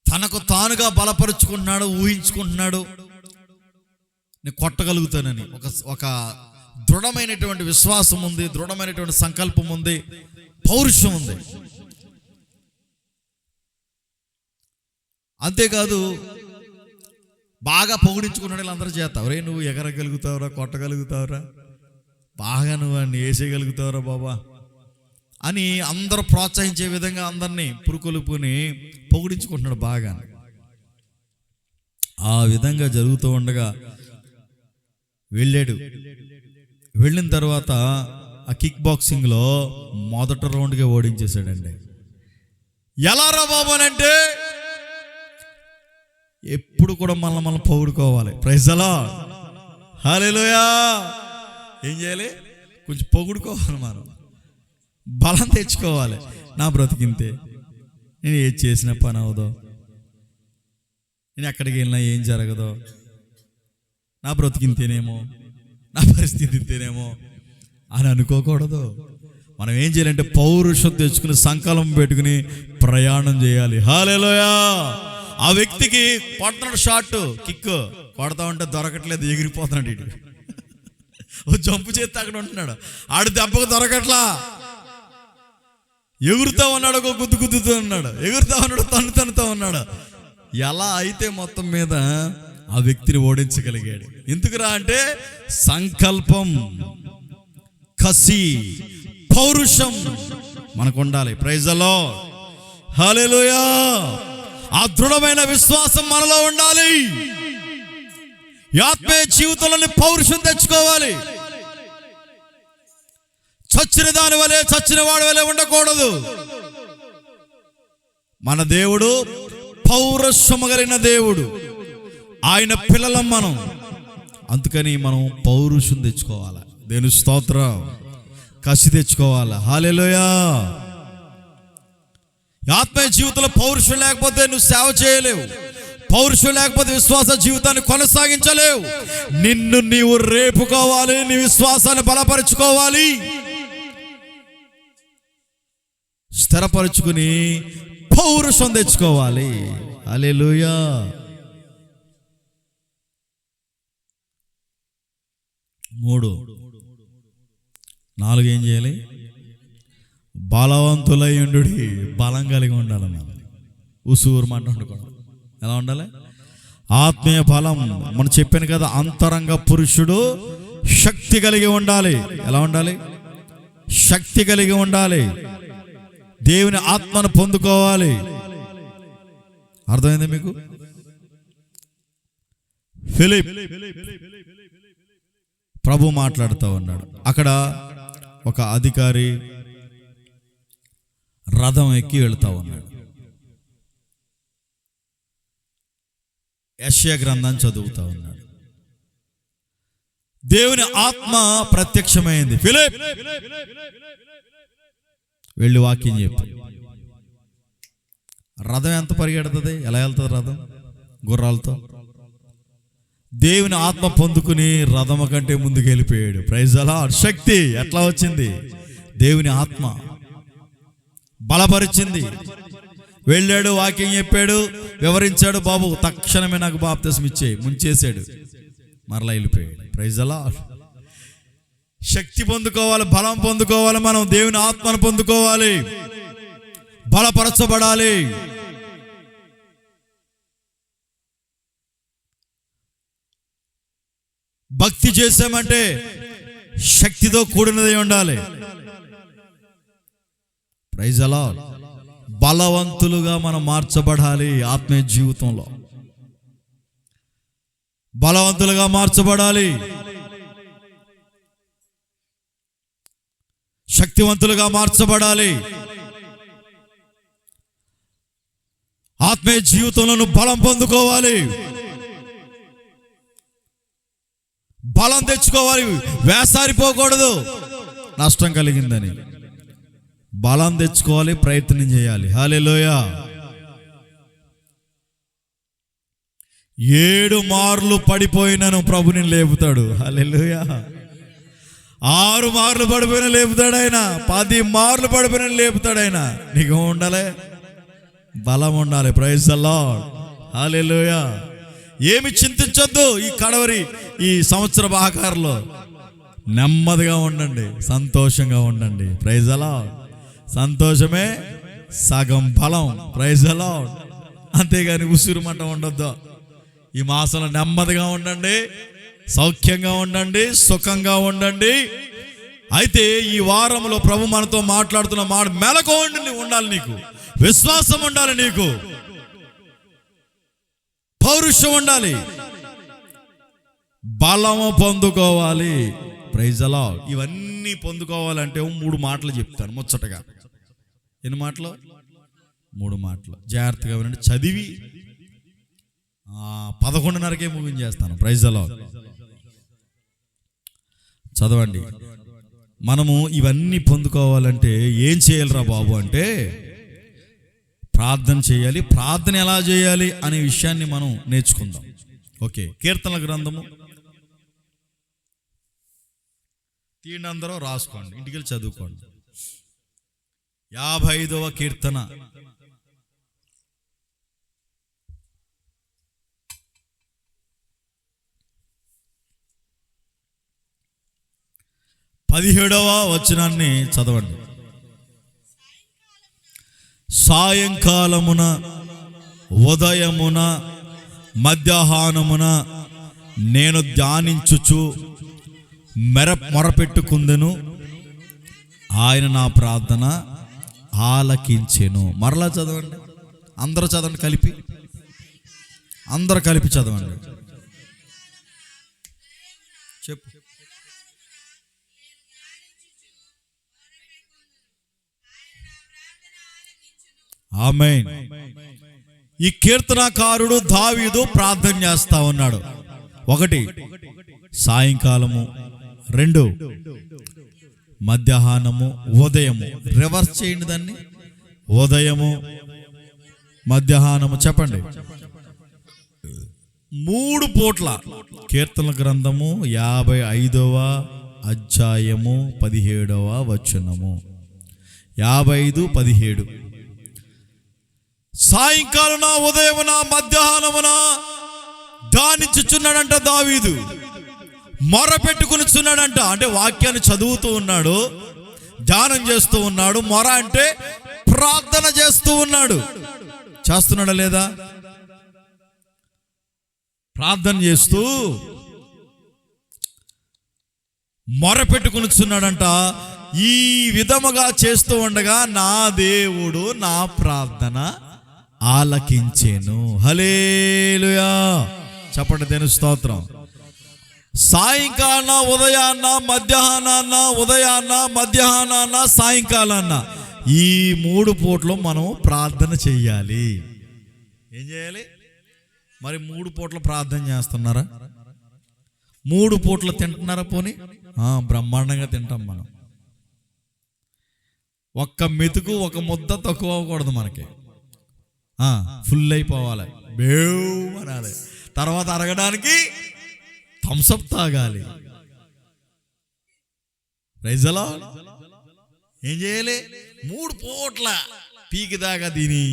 తనకు తానుగా బలపరుచుకుంటున్నాడు, ఊహించుకుంటున్నాడు నేను కొట్టగలుగుతానని. ఒక దృఢమైనటువంటి విశ్వాసం ఉంది, దృఢమైనటువంటి సంకల్పం ఉంది, పౌరుషం ఉంది. అంతేకాదు బాగా పొగిడించుకున్నాడు వీళ్ళందరూ చేత. ఒరే, నువ్వు ఎగరగలుగుతావురా, కొట్టగలుగుతావురా, బాగా నువ్వు అన్ని వేసేయగలుగుతావురా బాబా అని అందరూ ప్రోత్సహించే విధంగా అందరినీ పురుకొలుపుని పొగిడించుకుంటున్నాడు బాగా. ఆ విధంగా జరుగుతూ ఉండగా వెళ్ళిన తర్వాత ఆ కిక్ బాక్సింగ్లో మొదటి రౌండ్గా ఓడించేశాడండి. ఎలా రా బాబు అని అంటే ఎప్పుడు కూడా మనం పొగుడుకోవాలి. ప్రైజ్ ది లార్డ్, హల్లెలూయా. ఏం చేయాలి? కొంచెం పొగుడుకోవాలి, మనం బలం తెచ్చుకోవాలి. నా బ్రతికింతే, నేను ఏది చేసిన పని అవదో, నేను ఎక్కడికి వెళ్ళినా ఏం జరగదో, నా బ్రతికింతేనేమో, నా పరిస్థితి ఇంతేనేమో అని అనుకోకూడదు. మనం ఏం చేయాలంటే పౌరుషం తెచ్చుకుని సంకల్పం పెట్టుకుని ప్రయాణం చేయాలి. హల్లెలూయా. ఆ వ్యక్తికి కొడుతున్నాడు షాట్, కిక్ కొడతా ఉంటే దొరకట్లేదు, ఎగిరిపోతున్నాడు. ఇటు ఓ జంపు చేస్తే అక్కడ ఉంటున్నాడు, ఆడు దెబ్బకు దొరకట్లా, ఎగురుతా ఉన్నాడు, ఒక గుద్దుతూ ఉన్నాడు, ఎగురుతా ఉన్నాడు, తన్నుతూ ఉన్నాడు. ఎలా అయితే మొత్తం మీద ఆ వ్యక్తిని ఓడించగలిగాడు. ఎందుకురా అంటే సంకల్పం, కసి, పౌరుషం మనకు ఉండాలి. ప్రైజ్ ది లార్డ్, హల్లెలూయా. ఆ దృఢమైన విశ్వాసం మనలో ఉండాలి. ఆత్మీయ జీవితంలోని పౌరుషం తెచ్చుకోవాలి. చచ్చిన దాని వలె, చచ్చిన వాడి వలె ఉండకూడదు. మన దేవుడు పౌరుషము కలిగిన దేవుడు, ఆయన పిల్లలం మనం. అందుకని మనం పౌరుషం తెచ్చుకోవాలి. దేవుని స్తోత్రం. కసి తెచ్చుకోవాలి. హల్లెలూయా. ఆత్మీయ జీవితంలో పౌరుషం లేకపోతే నువ్వు సేవ చేయలేవు. పౌరుషం లేకపోతే విశ్వాస జీవితాన్ని కొనసాగించలేవు. నిన్ను నీవు రేపుకోవాలి, నీ విశ్వాసాన్ని బలపరుచుకోవాలి, స్థిరపరుచుకుని పౌరుషం తెచ్చుకోవాలి. హల్లెలూయా. 3, 4 ఏం చేయాలి? బలవంతులై ఉండు. బలం కలిగి ఉండాలి. మనం ఉసూరు మాట ఉండకూడదు. ఎలా ఉండాలి? ఆత్మీయ బలం. మనం చెప్పాను కదా, అంతరంగ పురుషుడు శక్తి కలిగి ఉండాలి. ఎలా ఉండాలి? శక్తి కలిగి ఉండాలి. దేవుని ఆత్మను పొందుకోవాలి. అర్థమైంది మీకు? ఫిలిప్ ప్రభు మాట్లాడుతూ ఉన్నాడు. అక్కడ ఒక అధికారి రథం ఎక్కి వెళ్తా ఉన్నాడు. యెషయా గ్రంథాన్ని చదువుతా ఉన్నాడు. దేవుని ఆత్మ ప్రత్యక్షమైంది. ఫిలిప్ వెళ్ళి వాక్యం చెప్పు. రథం ఎంత పరిగెడుతుంది? ఎలా వెళ్తుంది రథం? గుర్రాలతో. దేవుని ఆత్మ పొందుకుని రథము కంటే ముందుకు వెళ్ళిపోయాడు. Praise the lord. శక్తి ఎట్లా వచ్చింది? దేవుని ఆత్మ బలపరిచింది. వెళ్ళాడు, వాక్యం చెప్పాడు, వివరించాడు. బాబు తక్షణమే నాకు బాప్తిస్మం ఇచ్చేయి, ముంచేశాడు, మరలా వెళ్ళిపోయాడు. Praise the lord. శక్తి పొందుకోవాలి, బలం పొందుకోవాలి. మనం దేవుని ఆత్మను పొందుకోవాలి, బలపరచబడాలి. భక్తి చేసామంటే శక్తితో కూడినది ఉండాలి. Praise the lord. బలవంతులుగా మనం మార్చబడాలి. ఆత్మీయ జీవితంలో బలవంతులుగా మార్చబడాలి, శక్తివంతులుగా మార్చబడాలి. ఆత్మీయ జీవితంలో బలం పొందుకోవాలి, బలం తెచ్చుకోవాలి. వేసారిపోకూడదు, నష్టం కలిగిందని. బలం తెచ్చుకోవాలి, ప్రయత్నం చేయాలి. హల్లెలూయా. 7 మార్లు పడిపోయినను ప్రభుని లేపుతాడు. హల్లెలూయా. 6 మార్లు పడిపోయిన లేపుతాడు ఆయన. 10 మార్లు పడిపోయిన లేపుతాడు ఆయన. నీకు ఉండాలి, బలం ఉండాలి. Praise the lord. హల్లెలూయా. ఏమి చింతించొద్దు. ఈ కడవరి ఈ సంవత్సర ఆకారంలో నెమ్మదిగా ఉండండి, సంతోషంగా ఉండండి. Praise the Lord. సంతోషమే సగం బలం. Praise the Lord. అంతేగాని ఉసురు మంట ఉండొద్దు. ఈ మాసంలో నెమ్మదిగా ఉండండి, సౌఖ్యంగా ఉండండి, సుఖంగా ఉండండి. అయితే ఈ వారంలో ప్రభు మనతో మాట్లాడుతున్న మాట మెలకు ఉండాలి. నీకు విశ్వాసం ఉండాలి, నీకు పౌరుషం ఉండాలి, బలము పొందుకోవాలి. Praise the Lord. ఇవన్నీ పొందుకోవాలంటే 3 మాటలు చెప్తాను ముచ్చటగా. ఎన్ని మాటలు? 3 మాటలు. జాగ్రత్తగా వినండి. చదివి 11:30కే ముగించేస్తాను. Praise the lord. చదవండి. మనము ఇవన్నీ పొందుకోవాలంటే ఏం చేయాలిరా బాబు అంటే ప్రార్థన చేయాలి. ప్రార్థన ఎలా చేయాలి అనే విషయాన్ని మనం నేర్చుకుందాం. ఓకే, కీర్తనల గ్రంథము తీయండి, అందరూ రాసుకోండి, ఇంటికి వెళ్ళి చదువుకోండి. 55వ కీర్తన. పదిహేడవ వచనాన్ని చదవండి. సాయంకాలమున, ఉదయమున, మధ్యాహ్నమున నేను ధ్యానించుచు మొరపెట్టుకుందెను, ఆయన నా ప్రార్థన ఆలకించెను. మరలా చదవండి, అందరూ చదవండి, అందరూ కలిపి చదవండి. చెప్పు. ఆమేన్. ఈ కీర్తనకారుడు దావీదు ప్రార్థన చేస్తా ఉన్నాడు. 1 సాయంకాలము, 2 మధ్యాహ్నము, ఉదయము. రివర్స్ చేయండి దాన్ని. ఉదయము, మధ్యాహ్నము. చెప్పండి. 3 పూట్ల. కీర్తన గ్రంథము 55వ అధ్యాయము 17వ వచనము. 55:17. సాయంకాలన, ఉదయమున, మధ్యాహ్నమున ధ్యానించుచున్నాడంట దావీదు. మొర పెట్టుకునిచున్నాడంట. అంటే వాక్యాన్ని చదువుతూ ఉన్నాడు, ధ్యానం చేస్తూ ఉన్నాడు. మొర అంటే ప్రార్థన చేస్తూ ఉన్నాడు. చేస్తున్నాడా లేదా? ప్రార్థన చేస్తూ మొర పెట్టుకునిచున్నాడంట. ఈ విధముగా చేస్తూ ఉండగా నా దేవుడు నా ప్రార్థన ఆలకించెను. హల్లెలూయా. చెప్పండి, దేవుని స్తోత్రం. సాయంకాలన, ఉదయాన్న, మధ్యాహ్నాన్న, ఉదయాన్న, మధ్యాహ్నాన్న, సాయంకాలాన్న, ఈ 3 పూటలు మనం ప్రార్థన చెయ్యాలి. ఏం చేయాలి మరి? 3 పూటలు ప్రార్థన చేస్తున్నారా? 3 పూటలు తింటున్నారా? పోనీ బ్రహ్మాండంగా తింటాం మనం. ఒక్క మెతుకు, ఒక ముద్ద తక్కువ అవ్వకూడదు మనకి. ఫుల్ అయిపోవాలి, బేవ్ అనాలి. తర్వాత అరగడానికి థమ్సప్ తాగాలి. Praise the Lord. ఏం చేయాలి? 3 పూట్ల పీకి దాకా తిని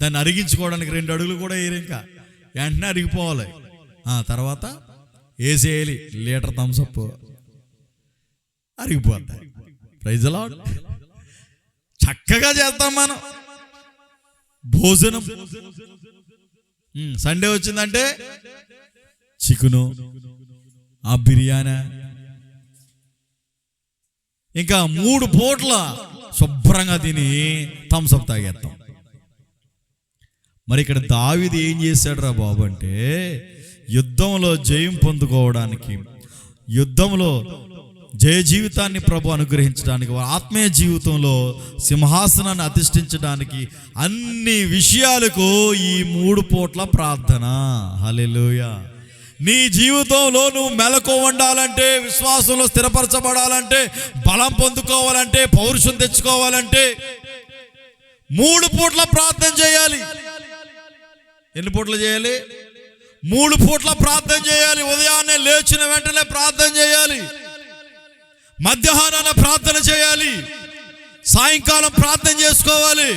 దాన్ని అరిగించుకోవడానికి 2 అడుగులు కూడా వేయరు, ఇంకా వెంటనే అరిగిపోవాలి. తర్వాత వేసేయాలి లీటర్ థమ్సప్, అరిగిపోతాయి. Praise the lord. చక్కగా చేస్తాం మనం భోజనం. సండే వచ్చిందంటే చికెను, బిర్యానీ, ఇంకా 3 పూట్ల శుభ్రంగా తిని థమ్సప్ తాగేస్తాం. మరి ఇక్కడ దావీదు ఏం చేశాడు రా బాబు అంటే, యుద్ధంలో జయం పొందుకోవడానికి, యుద్ధంలో జయ జీవితాన్ని ప్రభు అనుగ్రహించడానికి, ఆత్మీయ జీవితంలో సింహాసనాన్ని అధిష్ఠించడానికి, అన్ని విషయాలకు ఈ 3 పూట్ల ప్రార్థన. హల్లెలూయా. నీ జీవితంలో నువ్వు మెలకు ఉండాలంటే, విశ్వాసంలో స్థిరపరచబడాలంటే, బలం పొందుకోవాలంటే, పౌరుషం తెచ్చుకోవాలంటే 3 పూట్ల ప్రార్థన చేయాలి. ఎన్ని పూటలు చేయాలి? 3 పూట్ల ప్రార్థన చేయాలి. ఉదయాన్నే లేచిన వెంటనే ప్రార్థన చేయాలి, మధ్యాహ్నాన ప్రార్థన చేయాలి, సాయంకాలం ప్రార్థన చేసుకోవాలి.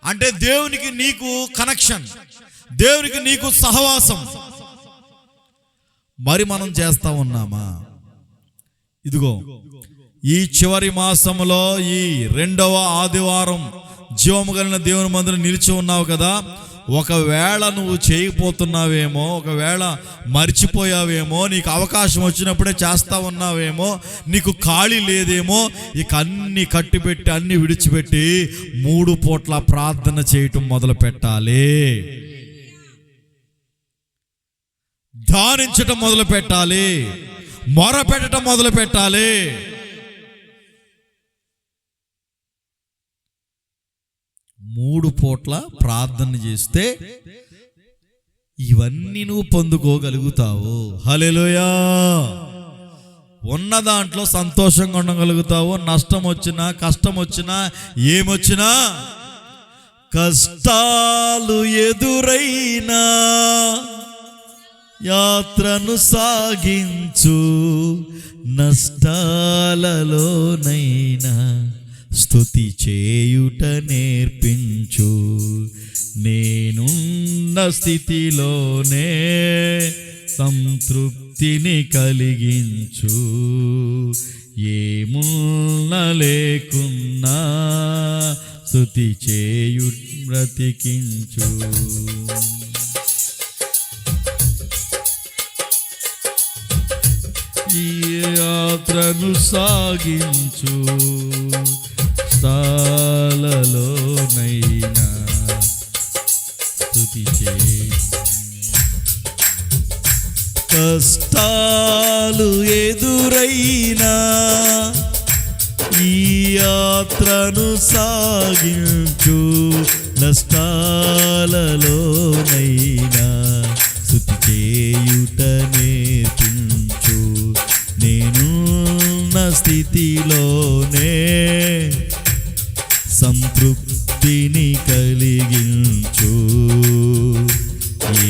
అంటే దేవునికి నీకు కనెక్షన్, దేవునికి నీకు సహవాసం. మరి మనం చేస్తా ఉన్నామా? ఇదిగో ఈ చివరి మాసంలో ఈ 2వ ఆదివారం జీవము కలిగిన దేవుని మందిరం నిలిచి ఉన్నావు కదా. ఒకవేళ నువ్వు చేయకపోతున్నావేమో, ఒకవేళ మర్చిపోయావేమో, నీకు అవకాశం వచ్చినప్పుడే చేస్తా ఉన్నావేమో, నీకు ఖాళీ లేదేమో, ఇక అన్ని కట్టిపెట్టి అన్ని విడిచిపెట్టి 3 పూట్ల ప్రార్థన చేయటం మొదలు పెట్టాలి. ధ్యానించటం మొదలు పెట్టాలి, మొర పెట్టడం మొదలు పెట్టాలి. మూడు పూట్ల ప్రార్థన చేస్తే ఇవన్నీ నువ్వు పొందుకోగలుగుతావు. హల్లెలూయా. ఉన్న దాంట్లో సంతోషంగా ఉండగలుగుతావు. నష్టం వచ్చినా కష్టం వచ్చినా ఏమొచ్చినా, కష్టాలు ఎదురైనా యాత్రను సాగించు, నష్టాలలోనైనా స్తుతి చేయుట నేర్పించు. నేనున్న స్థితిలోనే సంతృప్తిని కలిగించు. ఏమున్న లేకున్నా స్తుతి చేయు బ్రతికించు. ఈ యాత్రను సాగించు, స్థాలలోనైనా స్తుతి చేయి. కష్టాలు ఎదురైనా ఈ యాత్రను సాగించు, నష్టాలలోనైనా స్తుతి చేయుట నేర్పించు. నేనున్న స్థితిలోనే సంతృప్తిని కలిగించు.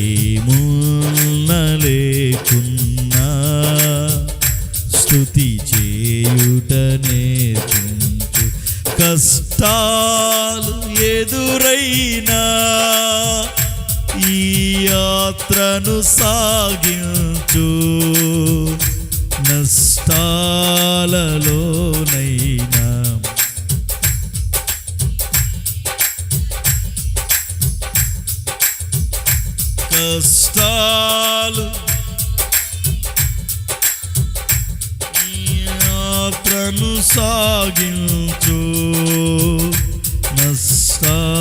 ఏమున్న లేకున్నా స్తుతి చేయుట నేర్పించు. కష్టాలు ఎదురైనా ఈ యాత్రను సాగించు, నష్టాలలోనైనా కష్టాలు యాత్రను సాగించు, నష్టాలలోనైనా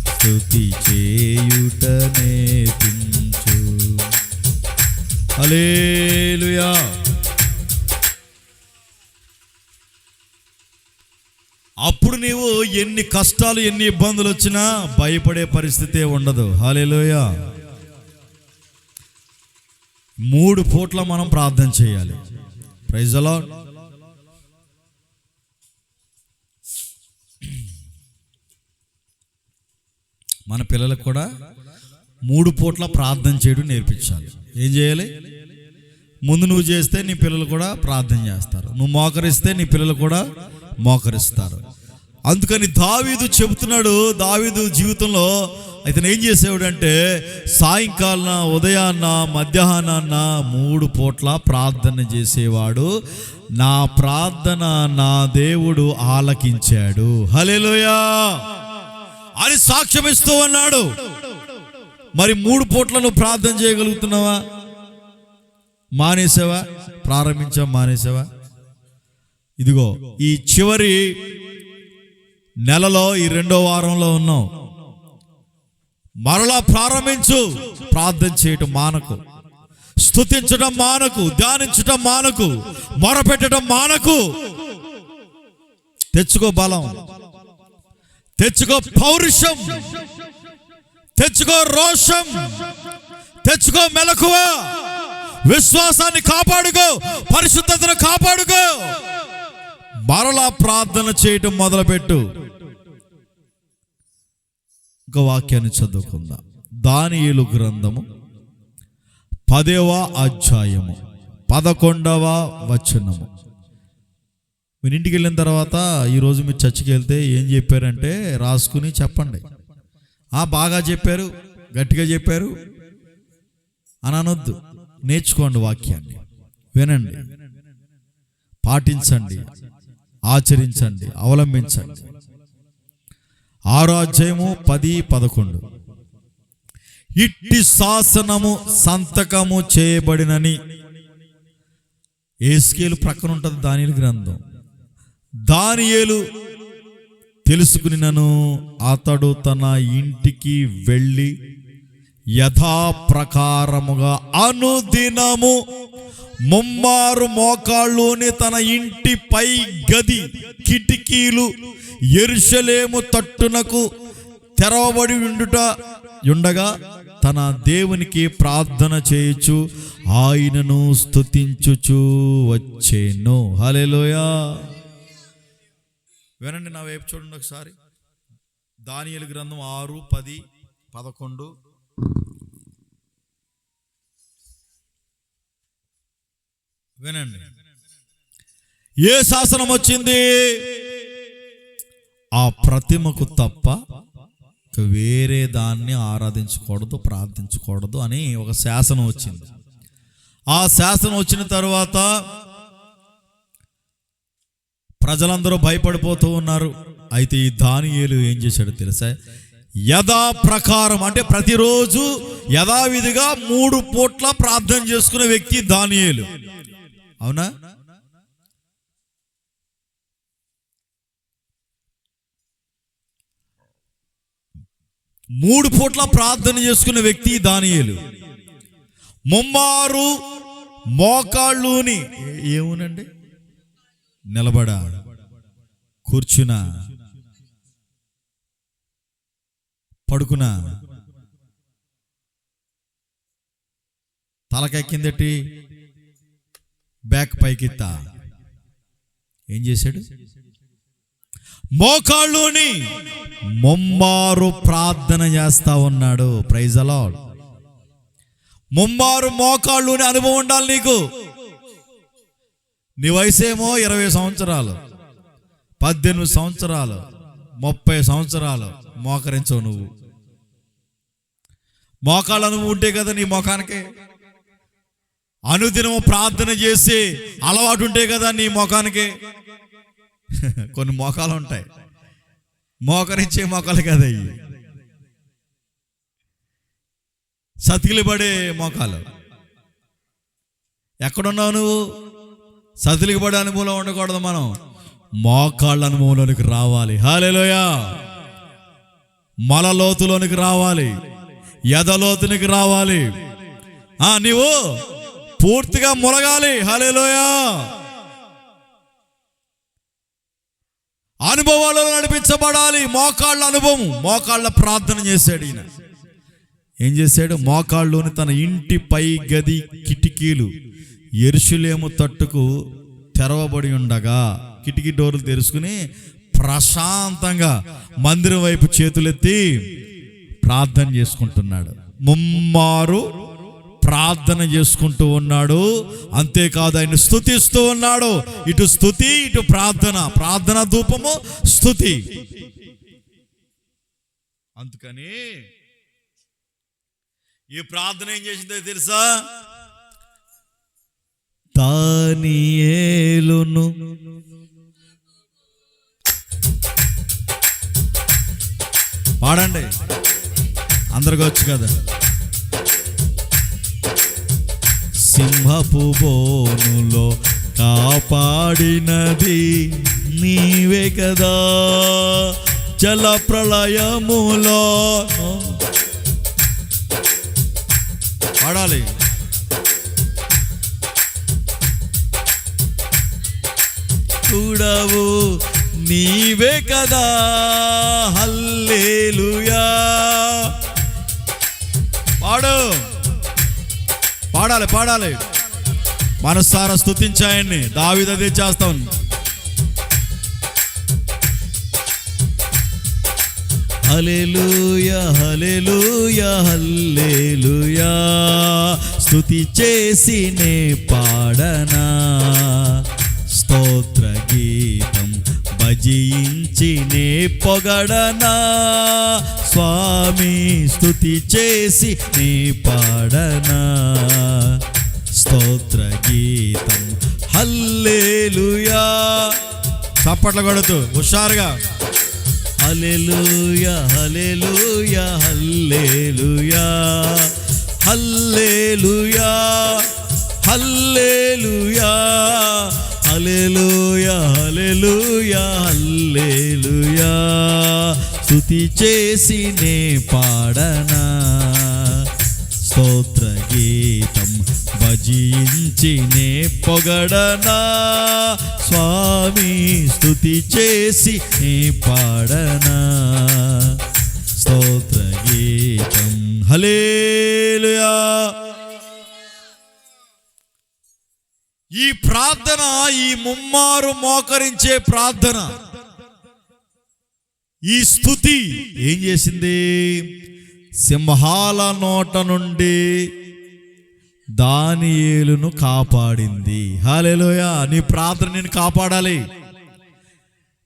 స్తుతి చేయుట నేర్పించు. హల్లెలూయా. అప్పుడు నీవు ఎన్ని కష్టాలు ఎన్ని ఇబ్బందులు వచ్చినా భయపడే పరిస్థితే ఉండదు. హల్లెలూయా. 3 పూట్ల మనం ప్రార్థన చేయాలి. Praise the lord. మన పిల్లలకు కూడా 3 పూట్ల ప్రార్థన చేయడం నేర్పించాలి. ఏం చేయాలి? ముందు నువ్వు చేస్తే నీ పిల్లలు కూడా ప్రార్థన చేస్తారు. నువ్వు మోకరిస్తే నీ పిల్లలు కూడా మోకరిస్తారు. అందుకని దావీదు చెబుతున్నాడు, దావీదు జీవితంలో ఇతను ఏం చేసేవాడంటే సాయంకాలన, ఉదయాన్న, మధ్యాహ్నాన్న 3 పూట్ల ప్రార్థన చేసేవాడు. నా ప్రార్థన నా దేవుడు ఆలకించాడు. హల్లెలూయా అని సాక్ష్యం ఇస్తూ అన్నాడు. మరి 3 పూట్ల నువ్వు ప్రార్థన చేయగలుగుతున్నావా? మానేసావా? ప్రారంభించావా? మానేసావా? ఇదిగో ఈ చివరి నెలలో ఈ 2వ వారంలో ఉన్నాం. మరలా ప్రారంభించు. ప్రార్థన చేయటం మానకు, స్తుతించడం మానకు, ధ్యానించడం మానకు, మొరపెట్టడం మానకు. తెచ్చుకో బలం, తెచ్చుకో పౌరుషం, తెచ్చుకో రోషం, తెచ్చుకో మెలకువ. విశ్వాసాన్ని కాపాడుకో, పరిశుద్ధతను కాపాడుకో. మరలా ప్రార్థన చేయటం మొదలుపెట్టు. ఒక వాక్యాన్ని చదువుకుందాం. దానియేలు గ్రంథము 10వ అధ్యాయము 11వ వచనము. మీరు ఇంటికి వెళ్ళిన తర్వాత ఈరోజు మీరు చర్చికి వెళ్తే ఏం చెప్పారంటే రాసుకుని చెప్పండి. బాగా చెప్పారు, గట్టిగా చెప్పారు అని అనొద్దు. నేర్చుకోండి, వాక్యాన్ని వినండి, పాటించండి, ఆచరించండి, అవలంబించండి. 6వ అధ్యాయము 10, 11. ఇట్టి శాసనము సంతకము చేయబడినని. యేస్కేలు ప్రక్కన ఉంటుంది దానియేలు గ్రంథం. దానియేలు తెలుసుకునినను అతడు తన ఇంటికి వెళ్ళి యథాప్రకారముగా అనుదినము 3 మోకాళ్ళుని తన ఇంటి పై గది కిటికీలు యెరూషలేము తట్టునకు తెరవబడి ఉండగా తన దేవునికి ప్రార్థన చేయుచు ఆయనను స్తుతించుచు వచ్చెను. హల్లెలూయా. వినండి, నా వైపు చూడండి ఒకసారి. దానియేలు గ్రంథం 6, 10, 11. వినండి. ఏ శాసనం వచ్చింది? ఆ ప్రతిమకు తప్ప వేరే దాన్ని ఆరాధించకూడదు, ప్రార్థించకూడదు అని ఒక శాసనం వచ్చింది. ఆ శాసనం వచ్చిన తర్వాత ప్రజలందరూ భయపడిపోతూ ఉన్నారు. అయితే ఈ దానియేలు ఏం చేశాడో తెలుసా? యథా ప్రకారం, అంటే ప్రతిరోజు యథావిధిగా 3 పూట్ల ప్రార్థన చేసుకునే వ్యక్తి దానియేలు. అవునా? మూడు పూట్ల ప్రార్థన చేసుకునే వ్యక్తి దానియేలు. ముమ్మారు మోకాళ్ళుని, ఏమునండి, నిలబడా, కూర్చున్నా, పడుకున్నా, తలకెక్కిందటి, బ్యాక్ పైకిత్తా, ఏం చేశాడు? మోకాళ్ళుని ముమ్మారు ప్రార్థన చేస్తా ఉన్నాడు. Praise the Lord. ముమ్మారు మోకాళ్ళుని అనుభవం ఉండాలి నీకు. నీ వయసేమో 20 సంవత్సరాలు, 18 సంవత్సరాలు, 30 సంవత్సరాలు మోకరించవు నువ్వు. మోకాళ్ళ అనుభవం ఉంటే కదా నీ మోకానికి. అనుదినము ప్రార్థన చేసి అలవాటు ఉంటే కదా నీ మోకానికి. కొన్ని మోకాలు ఉంటాయి, మోకరించే మోకాలు కదా అయ్యి, సతికిలి పడే మోకాలు. ఎక్కడున్నావు నువ్వు? సతిలికి పడే అనుభవంలో ఉండకూడదు. మనం మోకాళ్ళ అనుభవంలోనికి రావాలి. హల్లెలూయా. మలలోతులోనికి రావాలి, ఎదలోతునికి రావాలి. నీవు పూర్తిగా ములగాలి. హల్లెలూయా. అనుభవాలలో నడిపించబడాలి. మోకాళ్ళ అనుభవం, మోకాళ్ళ ప్రార్థన చేశాడు ఈయన. ఏం చేశాడు? మోకాళ్ళలోని తన ఇంటి పై గది కిటికీలు యెరూషలేము తట్టుకు తెరవబడి ఉండగా, కిటికీ డోర్లు తెరుచుకుని ప్రశాంతంగా మందిరం వైపు చేతులెత్తి ప్రార్థన చేసుకుంటున్నాడు. ముమ్మారు ప్రార్థన చేసుకుంటూ ఉన్నాడు. అంతేకాదు, ఆయన స్తుతిస్తూ ఉన్నాడు. ఇటు స్తుతి, ఇటు ప్రార్థన. ప్రార్థన ధూపము, స్తుతి. అందుకని ఈ ప్రార్థన ఏం చేసిందో తెలుసా? దానియేలును పాడండి, అందరికి వచ్చు కదా. సింహపు బోనులో కాపాడినది నీవే కదా, జల ప్రళయములో. పాడాలి. చూడవు నీవే కదా, హల్లెలూయా. పాడాలి. మనసారా స్తుతించాయన్ని. దావీదు అదే చేస్తాం. హల్లెలూయా, హల్లెలూయా, హల్లెలూయా. స్తుతి చేసి నే పాడనా, స్తోత్ర గీతం భజించి నే పొగడనా. స్వామి స్తుతి చేసి నీ పాడనా, స్తోత్ర గీతం. హల్లెలూయా. చప్పట్లు కొడుతూ హుషారుగా హల్లెలూయా, హల్లెలూయా, హల్లెలూయా, హల్లెలూయా, హల్లెలూయా, హల్లెలూయా, హల్లెలూయా, హల్లెలూయా. స్తుతి చేసి నే పాడనా, స్తోత్ర గీతం భజించి నే పొగడనా. స్వామి స్తుతి చేసి నే పాడనా, స్తోత్ర గీతం. హల్లెలూయా. ఈ ప్రార్థన, ఈ ముమ్మారు మోకరించే ప్రార్థన, ఈ స్తుతి ఏం చేసింది? సింహాల నోట నుండి దానియేలును కాపాడింది. హల్లెలూయా. నీ ప్రార్థన నేను కాపాడాలి.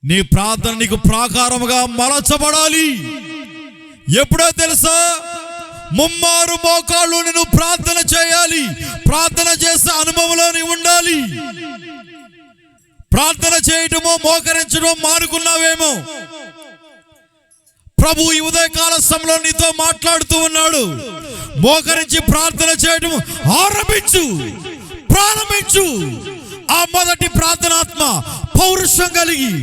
నీ ప్రార్థన నీకు ప్రాకారముగా మలచబడాలి. ఎప్పుడో తెలుసా? ముమ్మారు మోకాళ్ళు నేను ప్రార్థన చేయాలి. ప్రార్థన చేసే అనుభవంలో నీవు ఉండాలి. ప్రార్థన చేయటమో మోకరించడం మానుకున్నావేమో. ప్రభు ఈ ఉదయకాల సమయంలో నీతో మాట్లాడుతూ ఉన్నాడు. మోకరించి ప్రార్థన చేయడం ఆరంభించు, ప్రారంభించు. ఆ మొదటి ప్రార్థనాత్మ పౌరుషం కలిగి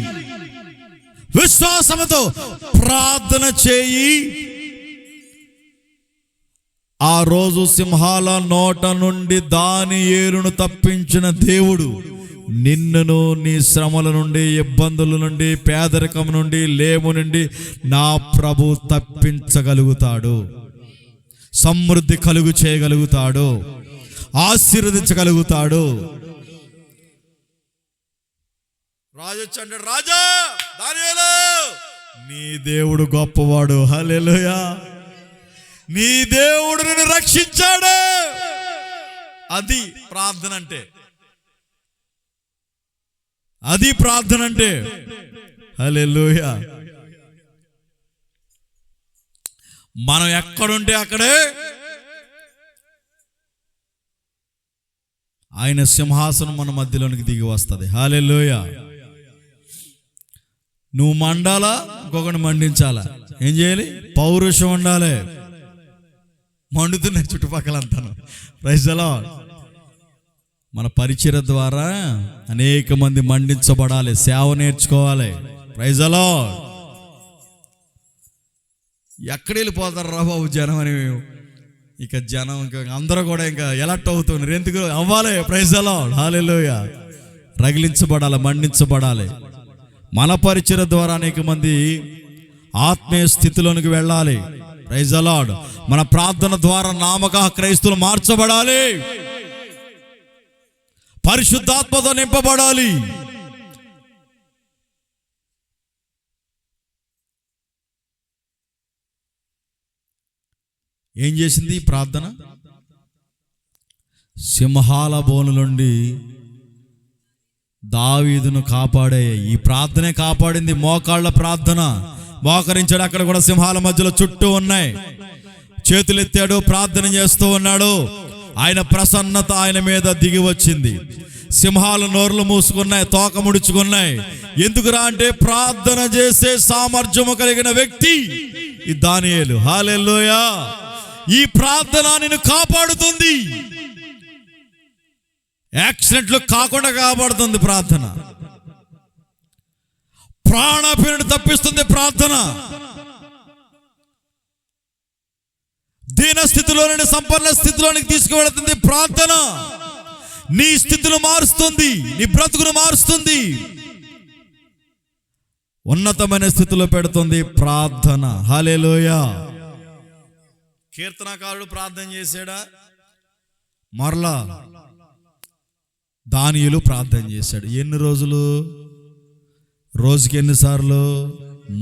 విశ్వాసంతో ప్రార్థన చేయి. ఆ రోజు సింహాల నోట నుండి దానియేలును తప్పించిన దేవుడు నిన్నును నీ శ్రమల నుండి, ఇబ్బందుల నుండి, పేదరికం నుండి, లేము నుండి నా ప్రభు తప్పించగలుగుతాడు. సమృద్ధి కలుగు చేయగలుగుతాడు, ఆశీర్వదించగలుగుతాడు. రాజు వచ్చాడు, రాజా దానియేలు నీ దేవుడు గొప్పవాడు. హల్లెలూయా. నీ దేవుడు నిన్ను రక్షించాడు. అది ప్రార్థన అంటే, అది ప్రార్థన అంటే. హల్లెలూయా. మనం ఎక్కడుంటే అక్కడే ఆయన సింహాసనం మన మధ్యలోనికి దిగి వస్తుంది. హల్లెలూయా. నువ్వు మండాలా, ఇంకొకటి మండించాలా? ఏం చేయాలి? పౌరుషం ఉండాలి. మండుతున్నాయి చుట్టుపక్కలంతాను. Praise the lord. మన పరిచర్య ద్వారా అనేక మంది మండించబడాలి, సేవ నేర్చుకోవాలి. Praise the lord. ఎక్కడ వెళ్ళిపోతారు రా బాబు జనం అని, ఇక జనం ఇంకా అందరూ కూడా ఇంకా ఎలర్ట్ అవుతున్నారు. ఎందుకు అవ్వాలి? Praise the lord. హల్లెలూయా. రగిలించబడాలి, మండించబడాలి. మన పరిచర్య ద్వారా అనేక మంది ఆత్మీయ స్థితిలోనికి వెళ్ళాలి. Praise the lord. మన ప్రార్థన ద్వారా నామక క్రైస్తవులు మార్చబడాలి, పరిశుద్ధాత్మతో నింపబడాలి. ఏం చేసింది ప్రార్థన? సింహాల బోను నుండి దావీదును కాపాడే ఈ ప్రార్థనే కాపాడింది. మోకాళ్ళ ప్రార్థన. మోకరించాడు. అక్కడ కూడా సింహాల మధ్యలో చుట్టూ ఉన్నాయి. చేతులెత్తాడు, ప్రార్థన చేస్తూ ఉన్నాడు. ఆయన ప్రసన్నత ఆయన మీద దిగి వచ్చింది. సింహాల నోర్లు మూసుకున్నాయి, తోక ముడుచుకున్నాయి. ఎందుకురా అంటే ప్రార్థన చేసే సామర్థ్యము కలిగిన వ్యక్తి ఈ దానియేలు. హల్లెలూయా. ఈ ప్రార్థన నిన్ను కాపాడుతుంది. యాక్సిడెంట్లు కాకుండా కాపాడుతుంది ప్రార్థన. ప్రాణాపాయాన్ని తప్పిస్తుంది ప్రార్థన. దీన స్థితిలో నుండి సంపన్న స్థితిలోనికి తీసుకువెళుతుంది ప్రార్థన. నీ స్థితిని మారుస్తుంది, నీ బ్రతుకును మారుస్తుంది, ఉన్నతమైన స్థితిలో పెడుతుంది ప్రార్థన. హల్లెలూయా. కీర్తనకారుడు ప్రార్థన చేశాడా? మరలా దానియేలు ప్రార్థన చేశాడు. ఎన్ని రోజులు? రోజుకి ఎన్నిసార్లు?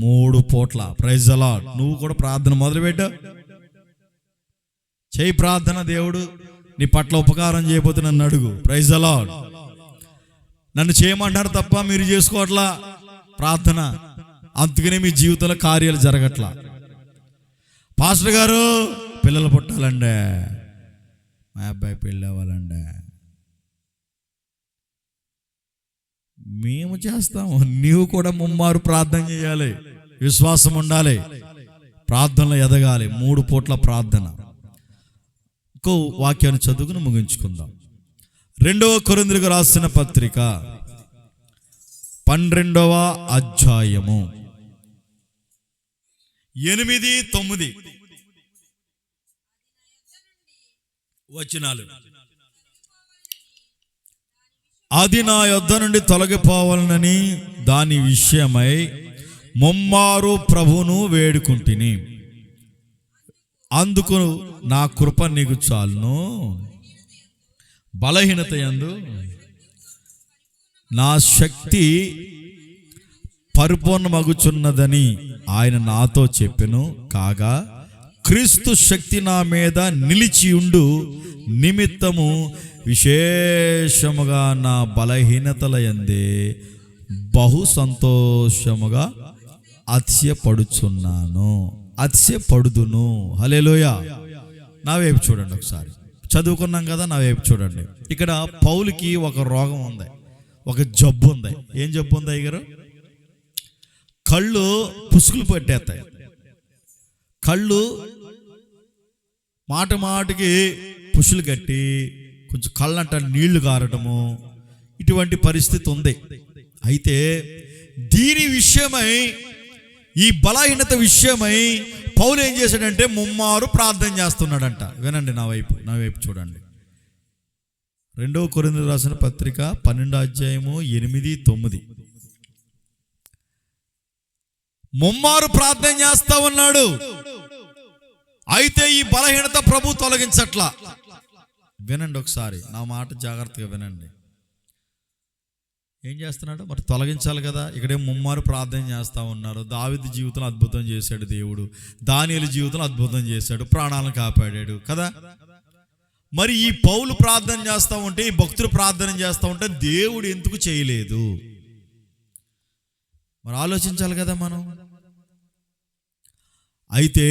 3 పూట్ల. Praise the Lord. నువ్వు కూడా ప్రార్థన మొదలుపెట్టావు. చేయి ప్రార్థన. దేవుడు నీ పట్ల ఉపకారం చేయబోతే నన్ను అడుగు. Praise the Lord. నన్ను చేయమంటారు తప్ప మీరు చేసుకోవట్లా ప్రార్థన. అందుకనే మీ జీవితంలో కార్యాలు జరగట్లా. పాస్టర్ గారు పిల్లలు పుట్టాలండే, మా అబ్బాయి పెళ్ళి అవ్వాలండే, మేము చేస్తాము. నీవు కూడా ముమ్మారు ప్రార్థన చేయాలి, విశ్వాసం ఉండాలి, ప్రార్థనలో ఎదగాలి. 3 పూట్ల ప్రార్థన. ఇంకో వాక్యాన్ని చదువుకుని ముగించుకుందాం. 2వ కొరింథీయులకు రాసిన పత్రిక 12వ అధ్యాయము 8, 9 వచనాలు. అది నా యొద్ద నుండి తొలగిపోవాలనని దాని విషయమై ముమ్మారు ప్రభువును వేడుకుంటుని. అందుకు నా కృప నీకు చాలును, బలహీనత యందు నా శక్తి పరిపూర్ణమగుచున్నదని ఆయన నాతో చెప్పెను. కాగా క్రీస్తు శక్తి నా మీద నిలిచియుండు నిమిత్తము విశేషముగా నా బలహీనతల యందే బహు సంతోషముగా అతిశయపడుచున్నాను, అతిశయపడుదును. హల్లెలూయా. నా వైపు చూడండి ఒకసారి, చదువుకున్నాం కదా, నా వైపు చూడండి. ఇక్కడ పౌలుకి ఒక రోగం ఉంది, ఒక జబ్బు ఉంది. ఏం జబ్బు ఉంది అయ్యగారు? కళ్ళు పుసుకులు పట్టేస్తాయి, కళ్ళు మాట మాటికి పుషులు కట్టి కొంచెం కళ్ళంట నీళ్లు కారటము, ఇటువంటి పరిస్థితి ఉంది. అయితే దీని విషయమై, ఈ బలహీనత విషయమై పౌలు ఏం చేశాడంటే ముమ్మారు ప్రార్థన చేస్తున్నాడంట. వినండి, నా వైపు చూడండి. 2 కొరింథీయులకు రాసిన పత్రిక 12వ అధ్యాయము 8, 9. ముమ్మారు ప్రార్థన చేస్తా ఉన్నాడు. అయితే ఈ బలహీనత ప్రభు తొలగించట్లా. వినండి ఒకసారి, నా మాట జాగ్రత్తగా వినండి. ఏం చేస్తున్నాడు మరి? తొలగించాలి కదా. ఇక్కడేం ముమ్మారు ప్రార్థన చేస్తూ ఉన్నారు. దావీదు జీవితంలో అద్భుతం చేశాడు దేవుడు, దానియేలు జీవితంలో అద్భుతం చేశాడు, ప్రాణాలను కాపాడాడు కదా. మరి ఈ పౌలు ప్రార్థన చేస్తూ ఉంటే, ఈ భక్తులు ప్రార్థన చేస్తూ ఉంటే దేవుడు ఎందుకు చేయలేదు? మరి ఆలోచించాలి కదా మనం. అయితే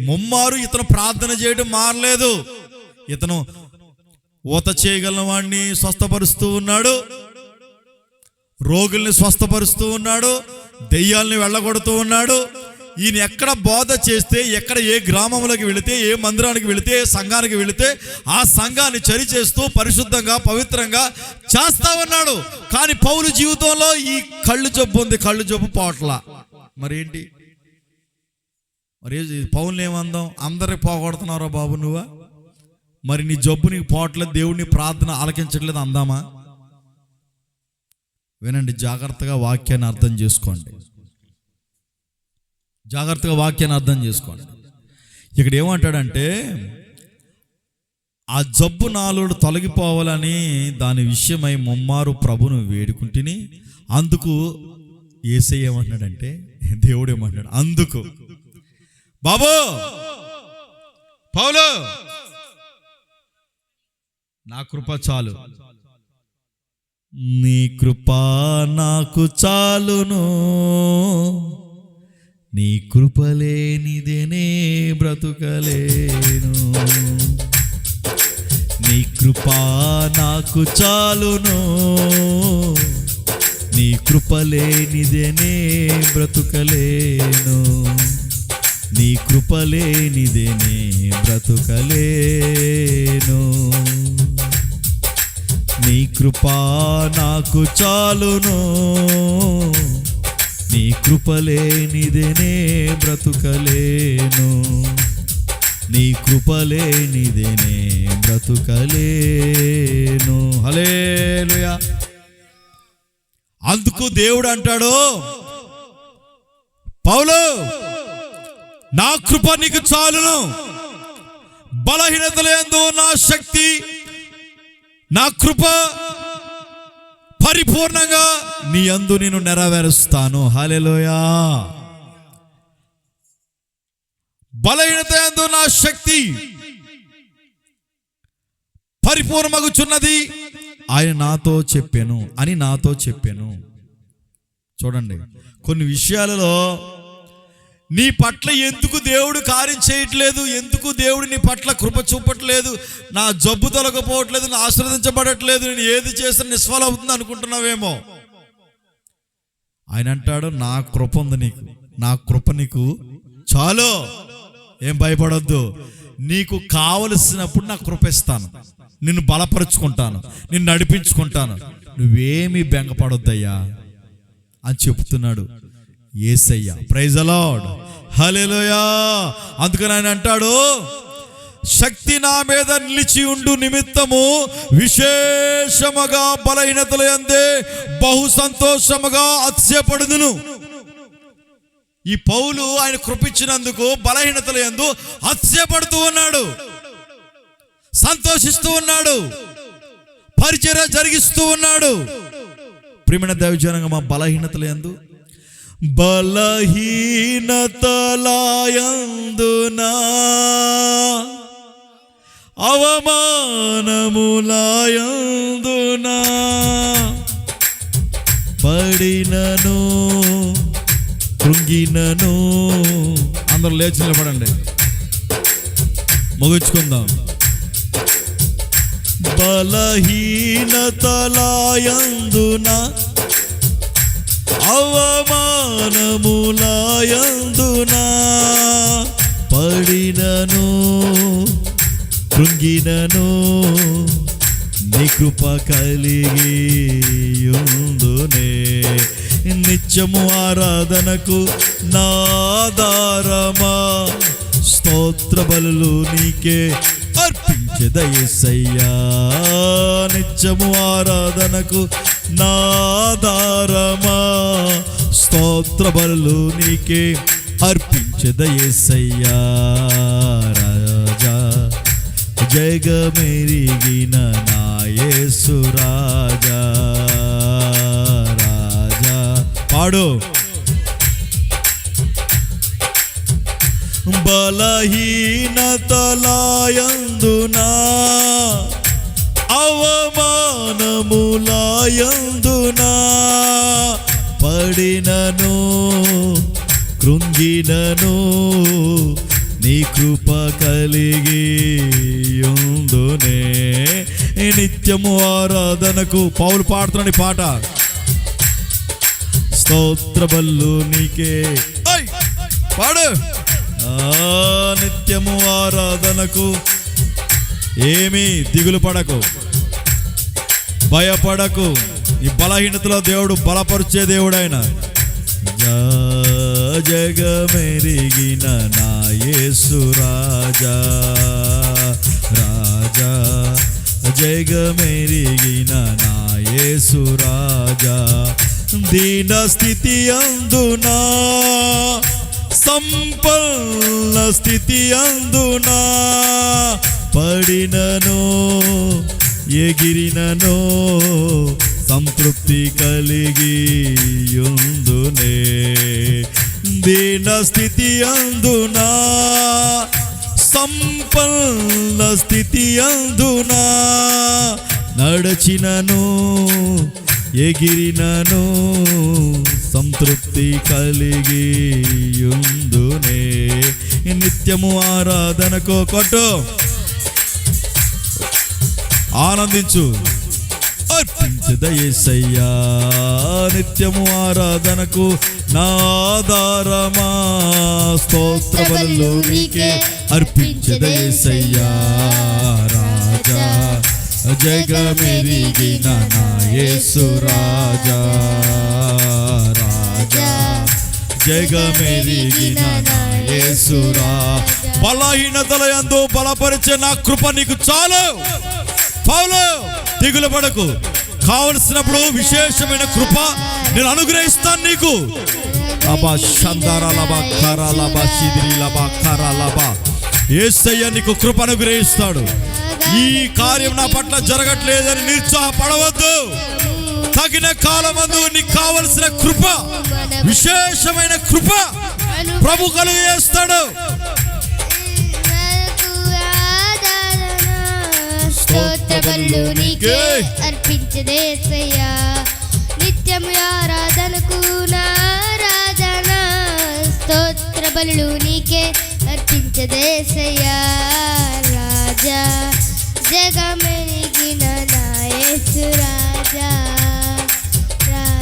ముమ్మారు ఇతను ప్రార్థన చేయడం మారలేదు. ఇతను ఊత చేయగలిగిన వాడిని స్వస్థపరుస్తూ ఉన్నాడు, రోగుల్ని స్వస్థపరుస్తూ ఉన్నాడు, దెయ్యాల్ని వెళ్ళగొడుతూ ఉన్నాడు. ఈయన ఎక్కడ బోధ చేస్తే, ఎక్కడ ఏ గ్రామంలోకి వెళితే, ఏ మందిరానికి వెళితే, ఏ సంఘానికి వెళితే ఆ సంఘాన్ని చరి చేస్తూ పరిశుద్ధంగా పవిత్రంగా చేస్తా ఉన్నాడు. కానీ పౌలు జీవితంలో ఈ కళ్ళు జబ్బు ఉంది, కళ్ళు జబ్బు పోవట్లా. మరేంటి? మరి పౌలుని ఏమందాం? అందరికి పోగొడుతున్నారో బాబు నువ్వా? మరి నీ జబ్బు నీకు పోవట్లేదు, దేవుడిని ప్రార్థన ఆలకించట్లేదు అందామా? వినండి, జాగ్రత్తగా వాక్యాన్ని అర్థం చేసుకోండి, జాగ్రత్తగా వాక్యాన్ని అర్థం చేసుకోండి. ఇక్కడ ఏమంటాడంటే, ఆ జబ్బు నాలో తొలగిపోవాలని దాని విషయమై ముమ్మారు ప్రభును వేడుకుంటుని, అందుకు యేసయ్య ఏమంటున్నాడంటే, దేవుడు ఏమంటాడు? అందుకు బాబు పౌలు నా కృప చాలు, నీ కృప నాకు చాలును, నీ కృప లేనిదేనే బ్రతుకలేను, నీ కృప నాకు చాలును, నీ కృప లేనిదేనే బ్రతుకలేను, నీ కృప లేనిదేనే బ్రతుకలేను, నీ కృప నాకు చాలును, నీ కృప లేనిదేనే బ్రతుకలేను, నీ కృప లేనిదేనే బ్రతుకలేను. హల్లెలూయా. అందుకు దేవుడు అంటాడు, పౌలు నా కృప నీకు చాలును, బలహీనతలందు నా శక్తి, నా కృప పరిపూర్ణంగా నీ యందు నేను నెరవేరుస్తాను. హల్లెలూయా. బలహీనత యందు నా శక్తి పరిపూర్ణమగుచున్నది ఆయన నాతో చెప్పాను అని నాతో చెప్పాను. చూడండి, కొన్ని విషయాలలో నీ పట్ల ఎందుకు దేవుడు కార్యం చేయట్లేదు, ఎందుకు దేవుడు నీ పట్ల కృప చూపట్లేదు, నా జబ్బు తొలగపోవట్లేదు, నా ఆశీర్వదించబడట్లేదు, నేను ఏది చేసినా నిష్ఫలం అవుతుంది అనుకుంటున్నావేమో. ఆయన అంటాడు, నా కృప ఉంది నీకు, నా కృప నీకు చాలు, ఏం భయపడొద్దు, నీకు కావలసినప్పుడు నా కృప ఇస్తాను, నిన్ను బలపరుచుకుంటాను, నిన్ను నడిపించుకుంటాను, నువ్వేమీ బెంగపడొద్దయ్యా అని చెప్తున్నాడు యేసయ్య. Praise the lord. హల్లెలూయా. అందుకని ఆయన అంటాడు, శక్తి నా మీద నిలిచి ఉండు నిమిత్తము విశేషముగా బలహీనతల యందే బహు సంతోషముగా అతిశయపడుదును. ఈ పౌలు ఆయన కృపించినందుకు బలహీనతల యందు అతిశయపడుతూ ఉన్నాడు, సంతోషిస్తూ ఉన్నాడు, పరిచర్య జరిగిస్తూ ఉన్నాడు. ప్రియమైన దైవజనంగా, మా బలహీనతల యందు బలహీనతలయందునా అవమానములయందునా పడినను కృంగినను. అందరూ లేచి నిలబడండి, ముగించుకుందాం. బలహీనతలయందునా అవమానములయందునా పడినను కృంగినను నీ కృప కలిగి యుందునే. నిత్యము ఆరాధనకు నాదారమా స్తోత్ర బలులు నీకే అర్పించెద యేసయ్యా. నిత్యము ఆరాధనకు నాదారమా స్తోత్ర బలులు నీకే అర్పించెద యేసయ్యా. రాజా జగమెరిగిన నా యేసు రాజా, రాజా పాడు. బలహీనతలయందునా అవమానములయందునా పడినను కృంగినను నీ కృప కలిగి యుందునే. నిత్యము ఆరాధనకు పౌలు పాడుతున్నాడు పాట. స్తోత్ర బలులు నీకే పాడు. నిత్యము ఆరాధనకు ఏమీ దిగులు పడకు, భయపడకు. ఈ బలహీనతలో దేవుడు బలపరిచే దేవుడు ఆయన. జగమెరిగిన నా యేసు రాజా, రాజా జగమెరిగిన నా యేసు రాజా. దీన స్థితి అందునా సంపన్న స్థితి అందునా పడినను ఎగిరినను సంతృప్తి కలిగి యుందునే. దీన స్థితి అందునా సంపన్న స్థితి అందునా నడచినను ఎగిరినను సంతృప్తి కలిగి యుందునే. నిత్యము ఆరాధనకు కొట్టు, ఆనందించు, అర్పించెద యేసయ్యా. నిత్యము ఆరాధనకు నాదారమా స్తోత్ర బలులు నీకే అర్పించెద యేసయ్యా. రాజా జగమెరిగిన నా యేసు రాజా, రాజా జగమెరిగిన నా యేసు రాజా. బలహీనతల యందు బలపరిచే నా కృప నీకు చాలు. పౌలు దిగులు పడకు, కావలసినప్పుడు విశేషమైన కృప నేను అనుగ్రహిస్తాను నీకు. యేసయ్య నీకు కృప అనుగ్రహిస్తాడు. ఈ కార్యం నా పట్ల జరగట్లేదని నిరుత్సాహపడవద్దు. తగిన కాలమందు నీకు కావలసిన కృప, విశేషమైన కృప ప్రభు కలుగజేస్తాడు. స్తోత్ర బలులు నీకే అర్పించెద యేసయ్యా. నిత్యము ఆరాధనకు నారాధన స్తోత్ర బలులు నీకే అర్పించెద యేసయ్యా. రాజా జగమెరిగిన నా యేసు రాజా.